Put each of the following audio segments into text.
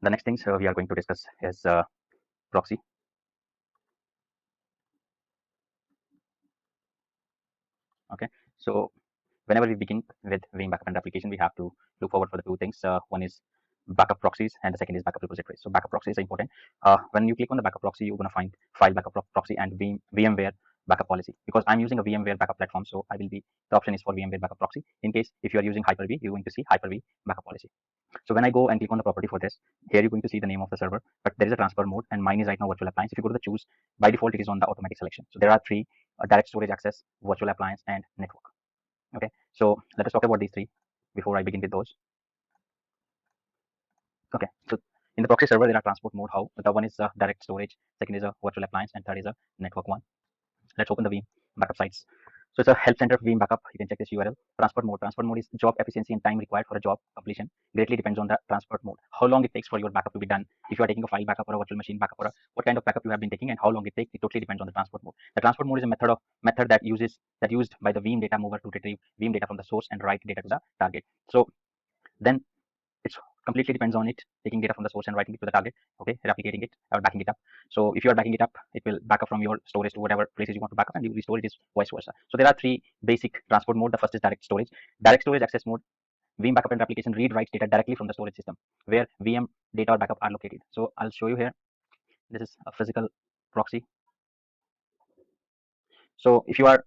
The next things we are going to discuss is proxy. Okay, so whenever we begin with veeam backup and application, we have to look forward for the two things. One is backup proxies, and the second is backup repositories. So backup proxy is important. When you click on the backup proxy, you're going to find file backup proxy and VMware backup policy. Because I'm using a VMware backup platform, so I will be the option is for VMware backup proxy. In case if you are using Hyper-V, you're going to see Hyper-V backup policy. So when I go and click on the property for this, here you're going to see the name of the server, but there is a transfer mode, and mine is right now virtual appliance. If you go to the choose, by default it is on the automatic selection. So there are three: direct storage access, virtual appliance, and network. Okay, so let us talk about these three before I begin with those. Okay, so in the proxy server there are transport mode. How the one is direct storage, second is a virtual appliance, and third is a network one. Let's open the veeam backup sites. So it's a help center veeam backup. You can check this URL. Transport mode. Transport mode is job efficiency and time required for a job completion. Greatly depends on the transport mode. How long it takes for your backup to be done. If you are taking a file backup or a virtual machine backup, or what kind of backup you have been taking and how long it takes, it totally depends on the transport mode. The transport mode is a method that used by the veeam data mover to retrieve veeam data from the source and write data to the target. So then it's completely depends on it taking data from the source and writing it to the target. Okay, replicating it or backing it up. So if you are backing it up, it will back up from your storage to whatever places you want to back up, and you restore it is vice versa. So there are three basic transport mode. The first is direct storage. Direct storage access mode. Veeam backup and replication read writes data directly from the storage system where VM data or backup are located. So I'll show you here. This is a physical proxy. So if you have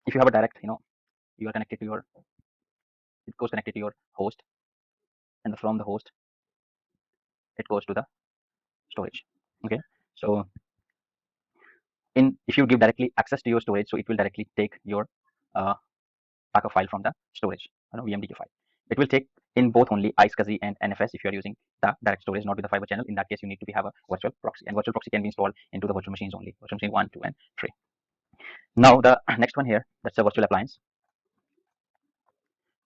a direct, you are connected to your, it goes connected to your host, and from the host it goes to the storage. Okay, so if you give directly access to your storage, so it will directly take your uh, backup file from the storage, VMDQ file. It will take in both only iSCSI and NFS if you are using the direct storage, not with the fiber channel. In that case, you need to have a virtual proxy, and virtual proxy can be installed into the virtual machines only, virtual machine 1, 2, and 3. Now the next one here, that's a virtual appliance.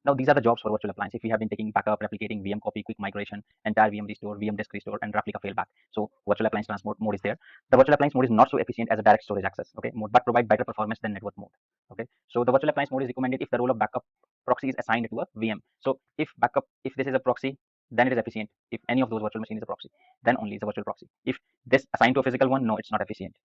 Now these are the jobs for virtual appliance. If we have been taking backup, replicating, VM copy, quick migration, entire VM restore, VM disk restore, and replica failback. So virtual appliance transport mode is there. The virtual appliance mode is not so efficient as a direct storage access, okay, mode, but provide better performance than network mode. Okay, so the virtual appliance mode is recommended if the role of backup proxy is assigned to a VM. So if this is a proxy, then it is efficient. If any of those virtual machine is a proxy, then only is a virtual proxy. If this assigned to a physical one, no, it's not efficient.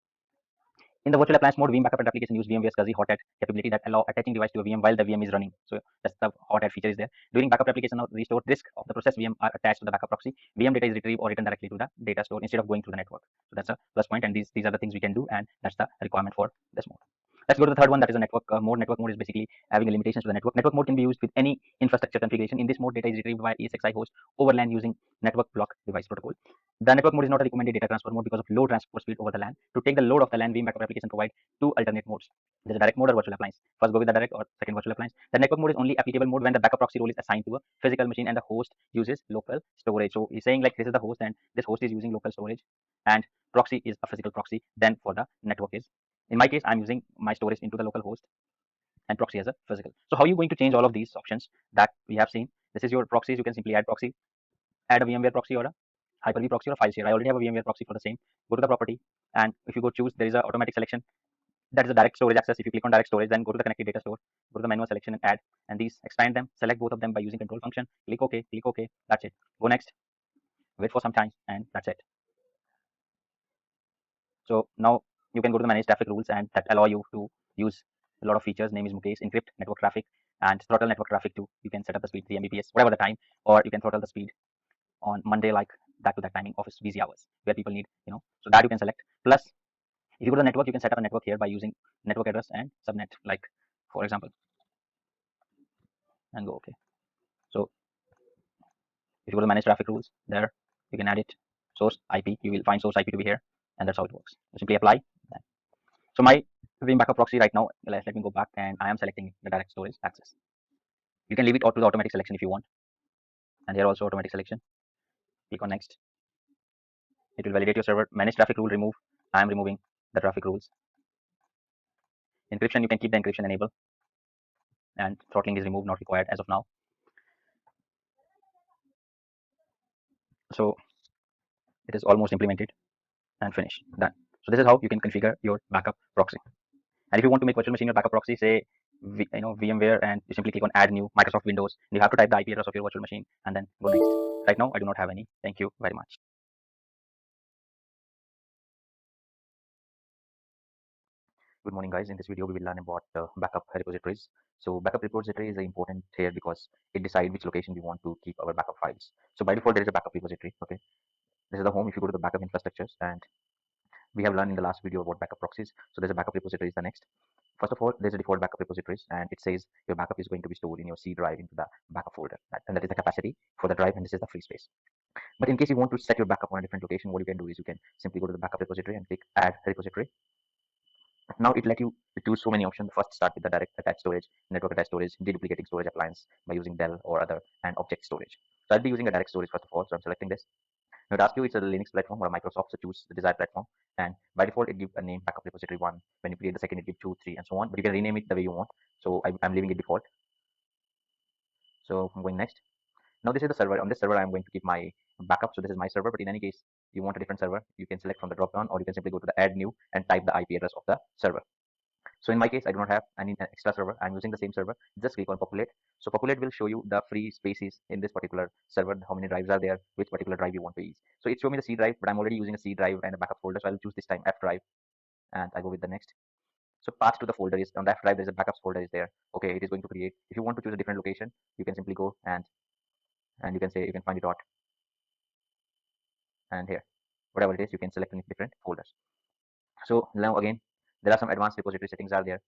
In the virtual appliance mode, veeam backup and application use VMware SCSI hot add capability that allow attaching device to a VM while the VM is running. So that's the hot add feature is there. During backup replication or restore, disk of the process VM are attached to the backup proxy. VM data is retrieved or written directly to the data store instead of going through the network. So that's a plus point, and these are the things we can do, and that's the requirement for this mode. Let's go to the third one, that is a network mode. Network mode is basically having limitations to the network. Network mode can be used with any infrastructure configuration. In this mode, data is retrieved by ESXi host over LAN using network block device protocol. The network mode is not a recommended data transfer mode because of low transport speed over the LAN. To take the load of the LAN, veeam backup application provide two alternate modes. There's a direct mode or virtual appliance. First go with the direct, or second virtual appliance. The network mode is only applicable mode when the backup proxy role is assigned to a physical machine and the host uses local storage. So he's saying like this is the host and this host is using local storage, and proxy is a physical proxy. Then for the network is, in my case, I'm using my storage into the local host and proxy as a physical. So how are you going to change all of these options that we have seen? This is your proxies. You can simply add proxy, add a VMware proxy or a Hyper-V proxy or a file share. I already have a VMware proxy for the same. Go to the property, and if you go choose, there is a automatic selection. That is a direct storage access. If you click on direct storage, then go to the connected data store, go to the manual selection and add, and these expand them, select both of them by using control function, click OK, that's it. Go next, wait for some time, and that's it. So now you can go to the manage traffic rules, and that allow you to use a lot of features. Name is Mukesh, encrypt network traffic, and throttle network traffic too. You can set up the speed 3 Mbps, whatever the time, or you can throttle the speed on Monday, like that to that timing, office busy hours, where people need, so that you can select. Plus, if you go to the network, you can set up a network here by using network address and subnet, like for example, and go OK. So if you go to manage traffic rules, there you can add it. Source IP, you will find source IP to be here, and that's how it works. You simply apply that. So my veeam backup proxy right now, let me go back, and I am selecting the direct storage access. You can leave it to the automatic selection if you want, and here also automatic selection. Click on next. It will validate your server. Manage traffic rule, remove. I am removing the traffic rules. Encryption, you can keep the encryption enabled, and throttling is removed, not required as of now. So it is almost implemented and finished, done. So this is how you can configure your backup proxy. And if you want to make virtual machine your backup proxy, say VMware, and you simply click on add new Microsoft Windows, and you have to type the IP address of your virtual machine and then go next. Right now, I do not have any. Thank you very much. Good morning, guys. In this video, we will learn about backup repositories. So backup repository is important here because it decides which location we want to keep our backup files. So by default, there is a backup repository. Okay, this is the home. If you go to the backup infrastructures, and we have learned in the last video about backup proxies. So there's a backup repository is the next. First of all, there's a default backup repositories, and it says your backup is going to be stored in your C drive into the backup folder, and that is the capacity for the drive, and this is the free space. But in case you want to set your backup on a different location, what you can do is you can simply go to the backup repository and click add repository. Now it let you choose so many options. First, start with the direct attached storage, network attached storage, deduplicating storage appliance by using Dell or other, and object storage. So I'll be using a direct storage first of all. So I'm selecting this. Now it asks you it's a Linux platform or a Microsoft, so choose the desired platform. And by default, it gives a name backup repository 1. When you create the second, it gives 2, 3, and so on. But you can rename it the way you want. So I'm leaving it default. So I'm going next. Now this is the server. On this server, I'm going to keep my backup. So this is my server. But in any case, you want a different server, you can select from the drop down, or you can simply go to the add new and type the IP address of the server. So in my case, I do not have any extra server. I'm using the same server. Just click on populate. So populate will show you the free spaces in this particular server, how many drives are there, which particular drive you want to use. So it showed me the C drive, but I'm already using a C drive and a backup folder. So I'll choose this time F drive, and I go with the next. So path to the folder is on the F drive. There's a backups folder is there. Okay, it is going to create. If you want to choose a different location, you can simply go and you can say you can find it out, and here, whatever it is, you can select in different folders. So now again, there are some advanced repository settings are there.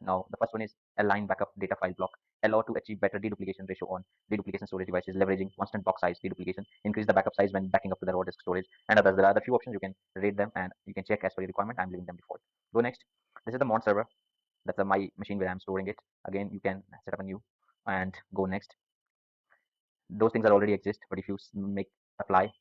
Now, the first one is align backup data file block. Allow to achieve better deduplication ratio on deduplication storage devices, leveraging constant block size deduplication. Increase the backup size when backing up to the raw disk storage, and others. There are the few options you can rate them, and you can check as per your requirement. I'm leaving them default. Go next. This is the mount server. That's my machine where I'm storing it. Again, you can set up a new and go next. Those things are already exist, but if you make apply,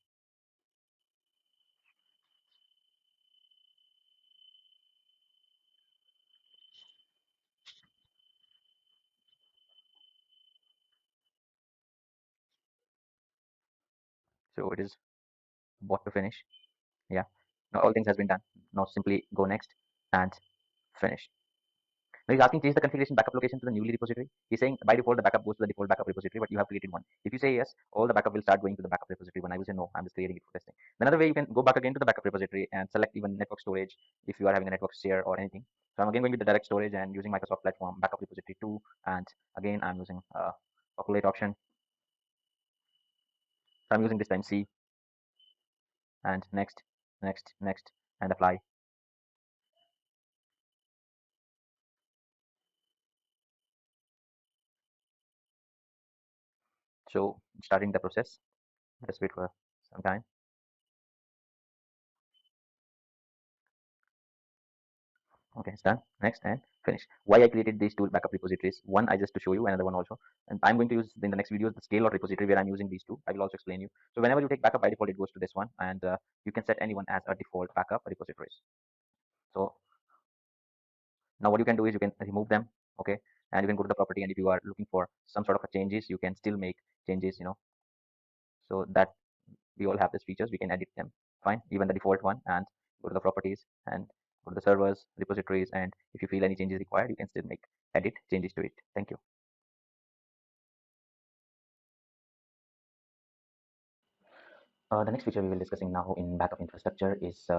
so it is bought to finish. Yeah. Now all things has been done. Now simply go next and finish. Now he's asking change the configuration backup location to the newly repository. He's saying by default the backup goes to the default backup repository, but you have created one. If you say yes, all the backup will start going to the backup repository. When I will say no, I'm just creating it for testing. Another way you can go back again to the backup repository and select even network storage if you are having a network share or anything. So I'm again going with the direct storage and using Microsoft platform backup repository 2, and again I'm using populate option. So I'm using this time C and next, next, next, and apply. So starting the process. Just wait for some time. Okay, it's done. Next and finish. Why I created these two backup repositories? One I just to show you, another one also. And I'm going to use in the next videos the scale or repository where I'm using these two. I will also explain you. So whenever you take backup by default, it goes to this one, and you can set anyone as a default backup repositories. So now what you can do is you can remove them. Okay, and you can go to the property, and if you are looking for some sort of a changes, you can still make changes. So that we all have these features. We can edit them. Fine, even the default one, and go to the properties and go to the servers, repositories, and if you feel any changes required, you can still make edit changes to it. Thank you. The next feature we will discussing now in backup infrastructure is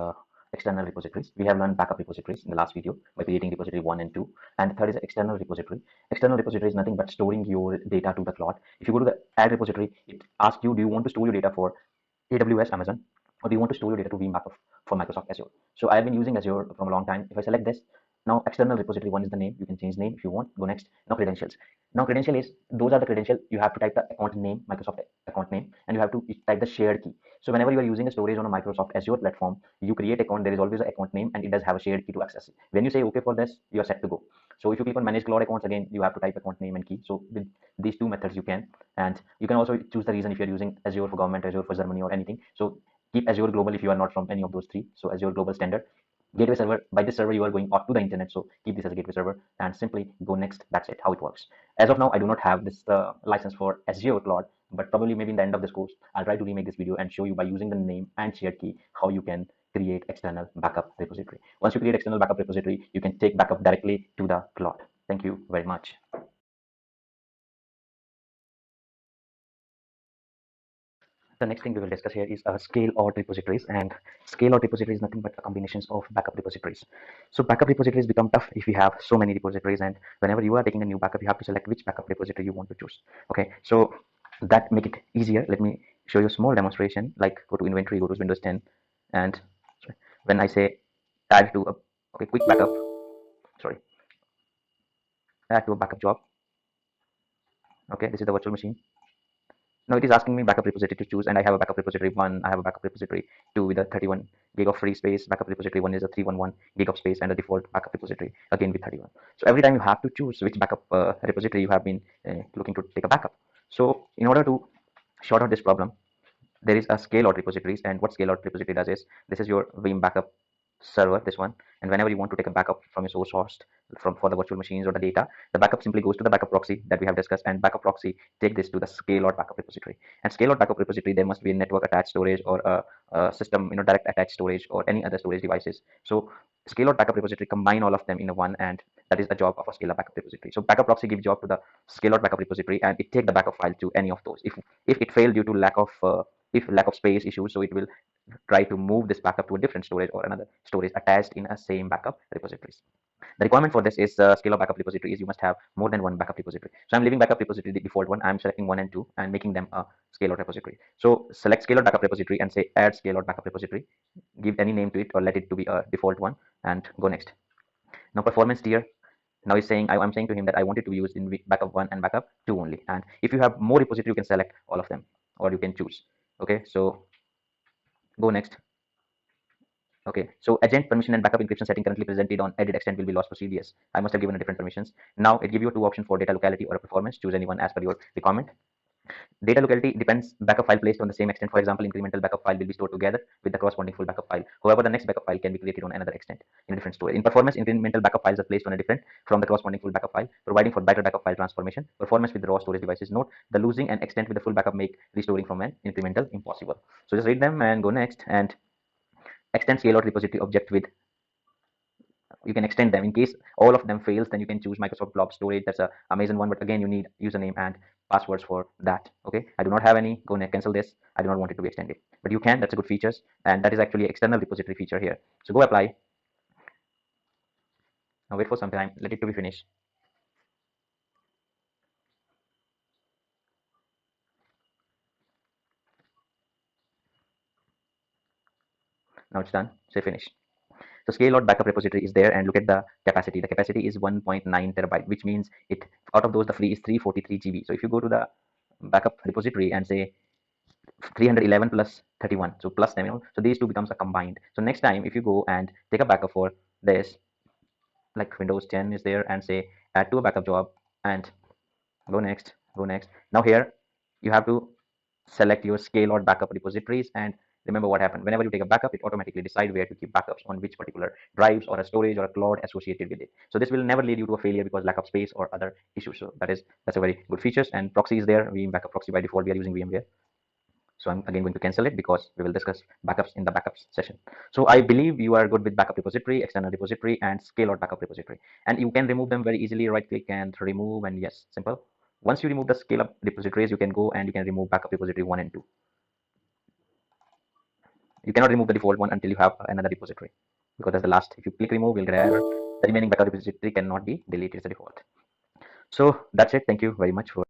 external repositories. We have learned backup repositories in the last video by creating repository 1 and 2. And the third is external repository. External repository is nothing but storing your data to the cloud. If you go to the add repository, it asks you, do you want to store your data for AWS, Amazon, or do you want to store your data to veeam backup for Microsoft Azure? So I have been using Azure from a long time. If I select this, now external repository 1 is the name. You can change name if you want. Go next. Now credentials. Now credential is, those are the credentials. You have to type the account name, Microsoft account name, and you have to type the shared key. So whenever you are using a storage on a Microsoft Azure platform, you create account, there is always an account name, and it does have a shared key to access it. When you say okay for this, you are set to go. So if you click on manage cloud accounts, again you have to type account name and key. So with these two methods you can, and you can also choose the reason if you're using Azure for government, Azure for Germany, or anything. So keep Azure global if you are not from any of those three. So Azure global standard. Gateway server, by this server you are going out to the internet, so keep this as a gateway server and simply go next. That's it, how it works. As of now I do not have this license for Azure cloud, but probably maybe in the end of this course I'll try to remake this video and show you by using the name and shared key how you can create external backup repository. Once you create external backup repository, you can take backup directly to the cloud. Thank you very much. The next thing we will discuss here is scale out repositories, and scale out repository is nothing but a combinations of backup repositories. So backup repositories become tough if you have so many repositories, and whenever you are taking a new backup, you have to select which backup repository you want to choose. Okay, so that make it easier. Let me show you a small demonstration. Like go to inventory, go to Windows 10, and when I say add to a quick backup, sorry, add to a backup job. Okay, this is the virtual machine. Now it is asking me backup repository to choose, and I have a backup repository 1, I have a backup repository 2 with a 31 gig of free space, backup repository 1 is a 311 gig of space, and a default backup repository again with 31. So every time you have to choose which backup repository you have been looking to take a backup. So in order to sort out this problem, there is a scale out repositories, and what scale out repository does is, this is your veeam backup server, this one, and whenever you want to take a backup from your source host from for the virtual machines or the data, the backup simply goes to the backup proxy that we have discussed, and backup proxy take this to the scale out backup repository. And scale out backup repository, there must be a network attached storage or a system, direct attached storage or any other storage devices. So scale out backup repository combine all of them in a one, and that is the job of a scale out backup repository. So backup proxy gives job to the scale out backup repository, and it take the backup file to any of those. If it failed due to lack of space issues, so it will try to move this backup to a different storage or another storage attached in a same backup repositories. The requirement for this is scale of backup repository is you must have more than one backup repository. So I'm leaving backup repository the default one. I'm selecting 1 and 2 and making them a scale out repository. So select scale out backup repository and say add scale out backup repository. Give any name to it or let it to be a default one and go next. Now performance tier. Now he's saying I'm saying to him that I want it to be used in backup 1 and backup 2 only. And if you have more repository, you can select all of them or you can choose. Okay, so go next. Okay, so agent permission and backup encryption setting currently presented on edit extent will be lost. Proceed yes. I must have given a different permissions. Now it give you two options for data locality or a performance. Choose any one as per your requirement. Data locality depends backup file placed on the same extent. For example, incremental backup file will be stored together with the corresponding full backup file. However, the next backup file can be created on another extent in a different storage. In performance, incremental backup files are placed on a different from the corresponding full backup file, providing for better backup file transformation. Performance with the raw storage devices. Note the losing and extent with the full backup make restoring from an incremental impossible. So just read them and go next. And extend scale out repository object with, you can extend them in case all of them fails, then you can choose Microsoft blob storage. That's a amazing one, but again you need username and passwords for that. Okay, I do not have any. Go and cancel this. I do not want it to be extended, but you can. That's a good features, and that is actually external repository feature here. So go apply. Now wait for some time, let it to be finished. Now it's done. Say finish. So scale out backup repository is there, and look at the capacity. The capacity is 1.9 terabyte, which means it out of those the free is 343 GB. So if you go to the backup repository and say 311 plus 31, so plus them, so these two becomes a combined. So next time if you go and take a backup for this, like Windows 10 is there, and say add to a backup job and go next, go next. Now here you have to select your scale out backup repositories, and remember what happened. Whenever you take a backup, it automatically decide where to keep backups on which particular drives or a storage or a cloud associated with it. So this will never lead you to a failure because lack of space or other issues. So that's a very good features. And proxy is there. Veeam backup proxy, by default we are using VMware. So I'm again going to cancel it because we will discuss backups in the backups session. So I believe you are good with backup repository, external repository, and scale out backup repository. And you can remove them very easily. Right click and remove, and yes, simple. Once you remove the scale up repositories, you can go and you can remove backup repository 1 and 2. You cannot remove the default one until you have another repository, because that's the last. If you click remove, you'll get an error. The remaining backup repository cannot be deleted as a default. So that's it. Thank you very much for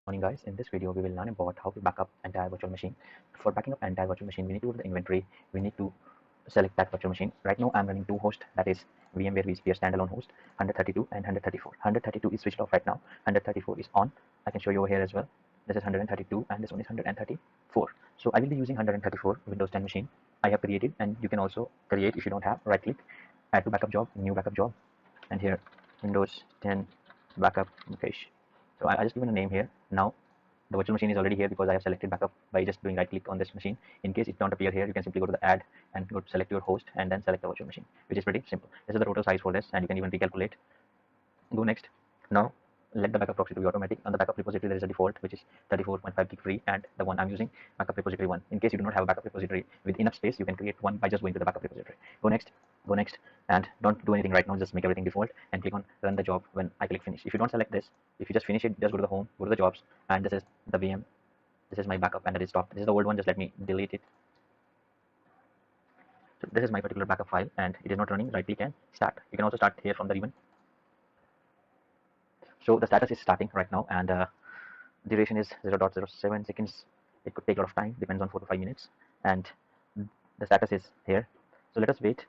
Morning guys, in this video we will learn about how to back up entire virtual machine. For backing up entire virtual machine, we need to go to the inventory, we need to select that virtual machine. Right now I'm running two hosts, that is VMware vSphere standalone host 132 and 134. 132 is switched off right now, 134 is on. I can show you over here as well. This is 132 and this one is 134. So I will be using 134 Windows 10 machine I have created, and you can also create if you don't have. Right click, add to backup job, new backup job, and here Windows 10 backup Mukesh. So I just given a name here. Now the virtual machine is already here because I have selected backup by just doing right click on this machine. In case it don't appear here, you can simply go to the add and go to select your host and then select the virtual machine, which is pretty simple. This is the total size for this, and you can even recalculate. Go next. Now let the backup proxy to be automatic. On the backup repository there is a default which is 34.5 gig free, and the one I'm using, backup repository 1. In case you do not have a backup repository with enough space, you can create one by just going to the backup repository. Go next, go next, and don't do anything right now, just make everything default and click on run the job when I click finish. If you don't select this, if you just finish it, just go to the home, go to the jobs, and this is the VM. This is my backup and that is stopped. This is the old one, just let me delete it. So this is my particular backup file and it is not running. Right click and start. You can also start here from the ribbon. So the status is starting right now, and duration is 0.07 seconds. It could take a lot of time, depends on 4 to 5 minutes, and the status is here. So let us wait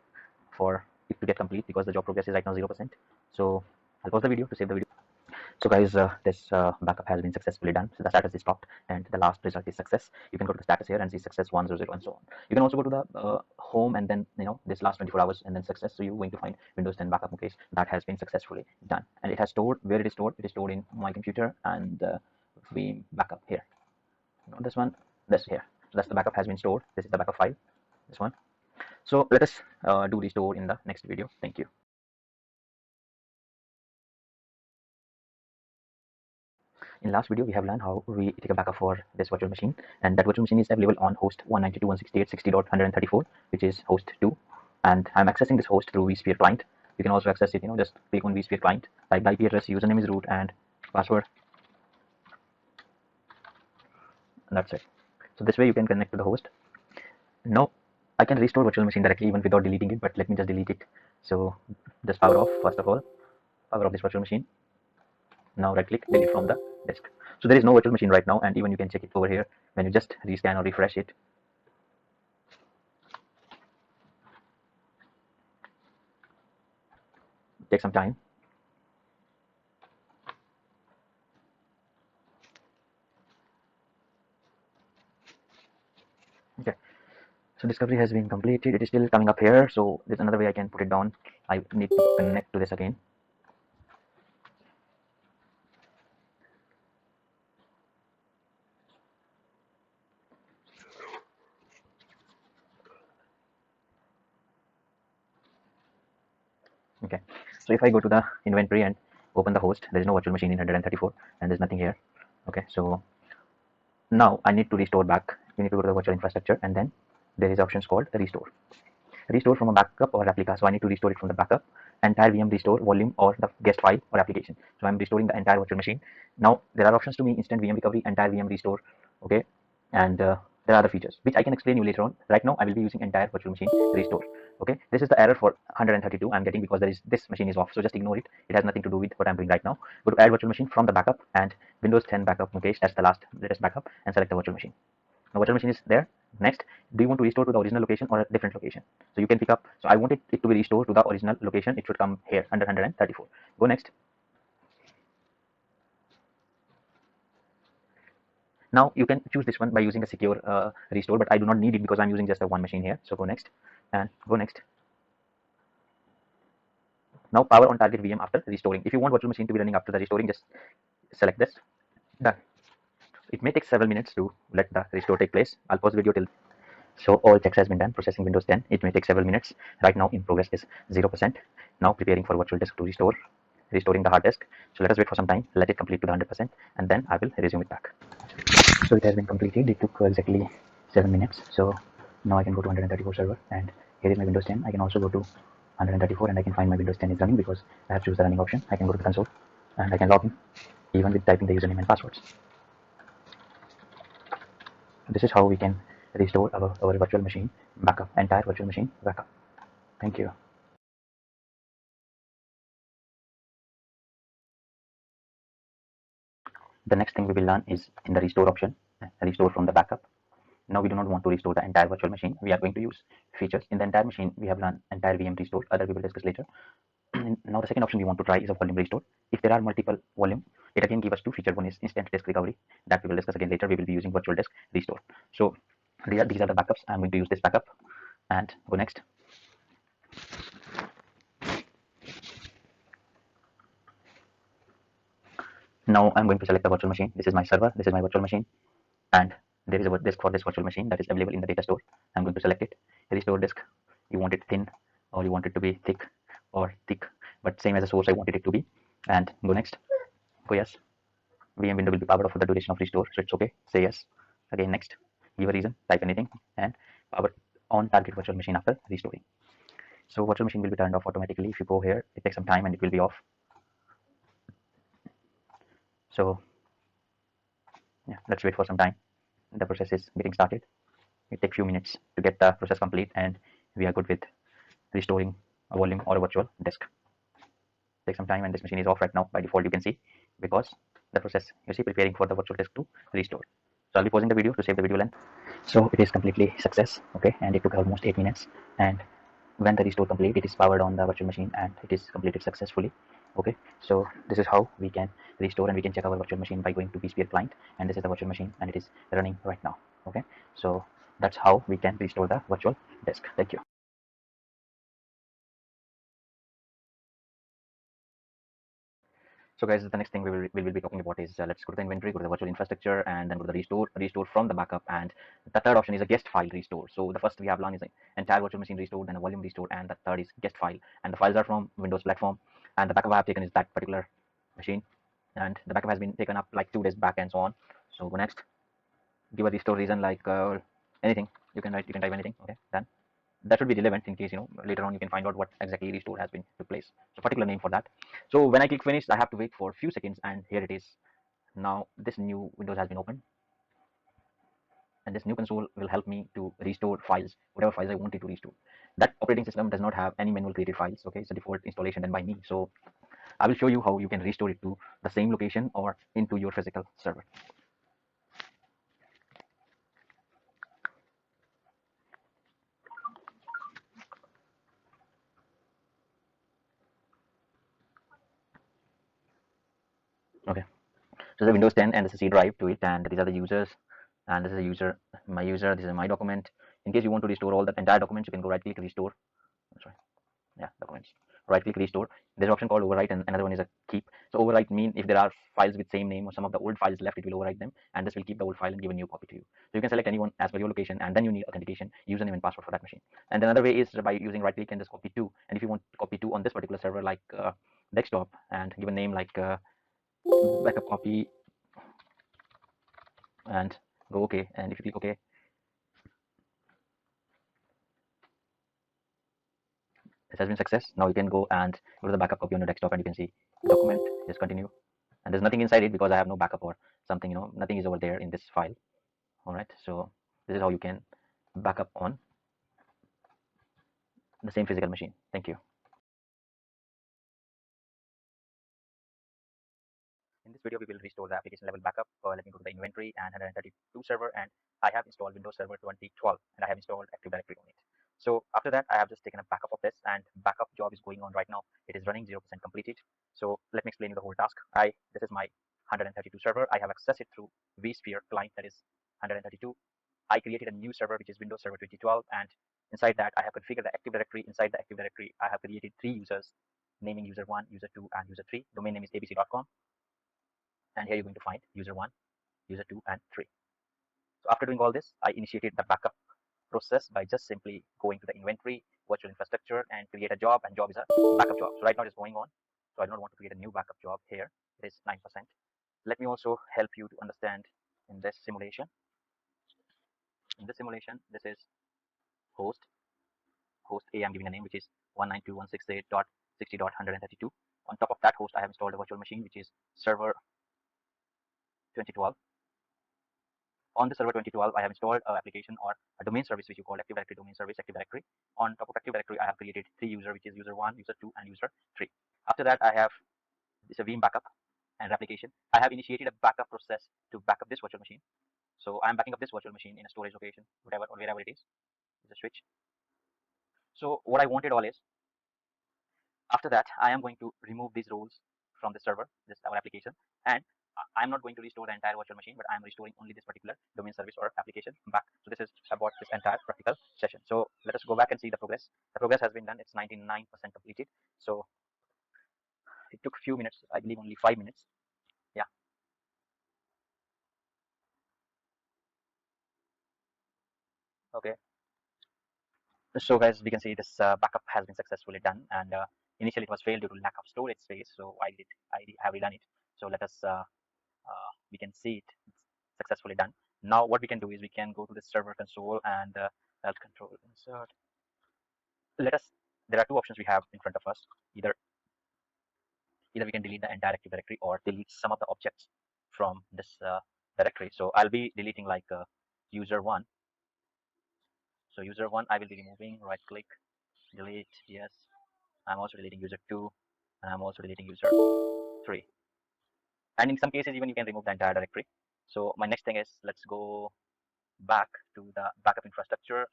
for it to get complete because the job progress is right now 0%. So I'll pause the video to save the video. So guys, this backup has been successfully done. So the status is stopped and the last result is success. You can go to the status here and see success 100 and so on. You can also go to the home and then this last 24 hours and then success. So you're going to find Windows 10 backup case that has been successfully done, and it has stored where it is stored. It is stored in my computer and veeam backup here. Not this one, this here. So that's the backup has been stored. This is the backup file, this one. So let us do restore in the next video. Thank you. In last video, we have learned how we take a backup for this virtual machine, and that virtual machine is available on host 192.168.60.134, which is host 2. And I'm accessing this host through vSphere client. You can also access it, just click on vSphere client, type the IP address, username is root, and password. And that's it. So this way you can connect to the host. Now I can restore virtual machine directly even without deleting it, but let me just delete it. So just power off first of all, power off this virtual machine. Now right click, delete from the disk. So there is no virtual machine right now, and even you can check it over here when you just rescan or refresh it. Take some time. Okay, so discovery has been completed. It is still coming up here, so there's another way I can put it down. I need to connect to this again. Okay, so if I go to the inventory and open the host, there is no virtual machine in 134 and there's nothing here. Okay, so now I need to restore back. You need to go to the virtual infrastructure, and then there is options called restore. Restore from a backup or replica. So I need to restore it from the backup, entire VM restore, volume, or the guest file or application. So I'm restoring the entire virtual machine. Now there are options to me: instant VM recovery, entire VM restore. Okay, and there are other features which I can explain you later on. Right now I will be using entire virtual machine restore. Okay, this is the error for 132 I'm getting because this machine is off. So just ignore it. It has nothing to do with what I'm doing right now. Go to add virtual machine from the backup and Windows 10 backup Mukesh. That's the latest backup, and select the virtual machine. Now virtual machine is there. Next, do you want to restore to the original location or a different location? So you can pick up. So I wanted it to be restored to the original location. It should come here under 134. Go next. Now you can choose this one by using a secure restore, but I do not need it because I'm using just the one machine here. So go next and go next. Now power on target VM after restoring. If you want virtual machine to be running after the restoring, just select this. Done. It may take several minutes to let the restore take place. I'll pause the video till. So all checks has been done. Processing Windows 10. It may take several minutes. Right now in progress is 0%. Now preparing for virtual disk to restore. Restoring the hard disk. So let us wait for some time. Let it complete to the 100%, and then I will resume it back. So it has been completed. It took exactly 7 minutes. So now I can go to 134 server, and here is my Windows 10. I can also go to 134 and I can find my Windows 10 is running because I have choose the running option. I can go to the console and I can log in even with typing the username and passwords. This is how we can restore our virtual machine backup, entire virtual machine backup. Thank you. The next thing we will learn is in the restore option, restore from the backup. Now we do not want to restore the entire virtual machine. We are going to use features in the entire machine. We have learned entire VM restore. Other we will discuss later. Now the second option we want to try is a volume restore. If there are multiple volume, it again gives us two features. One is instant disk recovery that we will discuss again later. We will be using virtual disk restore. So these are the backups. I'm going to use this backup and go next. Now I'm going to select the virtual machine. This is my server. This is my virtual machine, and there is a disk for this virtual machine that is available in the data store. I'm going to select it. Restore disk. You want it thin, or you want it to be thick, or thick, but same as the source I wanted it to be. And go next. Go yes. VM window will be powered off for the duration of restore, so it's okay. Say yes. Again next. Give a reason. Type anything and power on target virtual machine after restoring. So virtual machine will be turned off automatically. If you go here, it takes some time and it will be off. So yeah, let's wait for some time. The process is getting started. It takes few minutes to get the process complete, and we are good with restoring a volume or a virtual disk. Take some time, and this machine is off right now by default. You can see because the process you see preparing for the virtual disk to restore. So I'll be pausing the video to save the video length. So it is completely success, okay, and it took almost 8 minutes. And when the restore complete, it is powered on the virtual machine and it is completed successfully. Okay, so this is how we can restore, and we can check our virtual machine by going to vSphere client, and this is the virtual machine and it is running right now. Okay, so that's how we can restore the virtual disk. Thank you. So guys, the next thing we will be talking about is let's go to the inventory, go to the virtual infrastructure, and then go to the restore from the backup. And the third option is a guest file restore. So the first we have learned is an entire virtual machine restore, then a volume restore, and the third is guest file. And the files are from Windows platform, and the backup I have taken is that particular machine, and the backup has been taken up like 2 days back and so on. So go next. Give a restore reason like anything. You can write. You can type anything. Okay, done. That should be relevant in case later on you can find out what exactly restore has been took place. So particular name for that. So when I click finish, I have to wait for a few seconds, and here it is. Now this new Windows has been opened, and this new console will help me to restore files, whatever files I wanted to restore. That operating system does not have any manual created files. Okay, it's a default installation done by me. So I will show you how you can restore it to the same location or into your physical server. Okay, so the Windows 10 and this is C drive to it, and these are the users, and this is a user, my user. This is my document. In case you want to restore all the entire documents, you can go right click restore. Sorry, yeah, documents. Right click restore. There's an option called overwrite, and another one is a keep. So overwrite mean if there are files with same name or some of the old files left, it will overwrite them, and this will keep the old file and give a new copy to you. So you can select anyone as per your location, and then you need authentication, username and password for that machine. And another way is by using right click and just copy to. And if you want to copy to on this particular server like desktop, and give a name like backup copy, and go OK. And if you click OK, this has been success. Now you can go and go to the backup copy on your desktop, and you can see document. Just continue, and there's nothing inside it because I have no backup or something. Nothing is over there in this file. All right, so this is how you can backup on the same physical machine. Thank you. In this video, we will restore the application level backup. Let me go to the inventory and 132 server, and I have installed Windows Server 2012, and I have installed Active Directory on it. So after that, I have just taken a backup of this, and backup job is going on right now. It is running 0% completed. So let me explain you the whole task. This is my 132 server. I have accessed it through vSphere client, that is 132. I created a new server which is Windows Server 2012, and inside that I have configured the Active Directory. Inside the Active Directory, I have created 3 users, naming user 1, user 2, and user 3. Domain name is abc.com, and here you're going to find user 1, user 2, and 3. So after doing all this, I initiated the backup process by just simply going to the inventory, virtual infrastructure, and create a job, and job is a backup job. So right now it is going on. So I do not want to create a new backup job here. It is 9%. Let me also help you to understand in this simulation. In this simulation, this is host A. I'm giving a name which is 192.168.60.132. On top of that host, I have installed a virtual machine which is server 2012. On the server 2012, I have installed an application or a domain service which you call Active Directory domain service, Active Directory. On top of Active Directory, I have created 3 users, which is user 1, user 2, and user 3. After that, I have this a veeam backup. and replication, I have initiated a backup process to back up this virtual machine. So I'm backing up this virtual machine in a storage location, whatever or wherever it is. It's a switch. So what I wanted all is, after that, I am going to remove these roles from the server, this our application, and I'm not going to restore the entire virtual machine, but I'm restoring only this particular domain service or application back. So this is about this entire practical session. So let us go back and see the progress. The progress has been done. It's 99% completed. So it took a few minutes, I believe only 5 minutes. Yeah. Okay. So guys, we can see this backup has been successfully done, and initially it was failed due to lack of storage space. So I have redone it. So let us we can see it successfully done. Now what we can do is we can go to the server console and alt control insert. Let us. There are two options we have in front of us. Either we can delete the entire Active Directory or delete some of the objects from this directory. So I'll be deleting like user one. So user one I will be removing. Right click, delete. Yes. I'm also deleting user two, and I'm also deleting user three. And in some cases even you can remove the entire directory. So my next thing is, let's go back to the backup infrastructure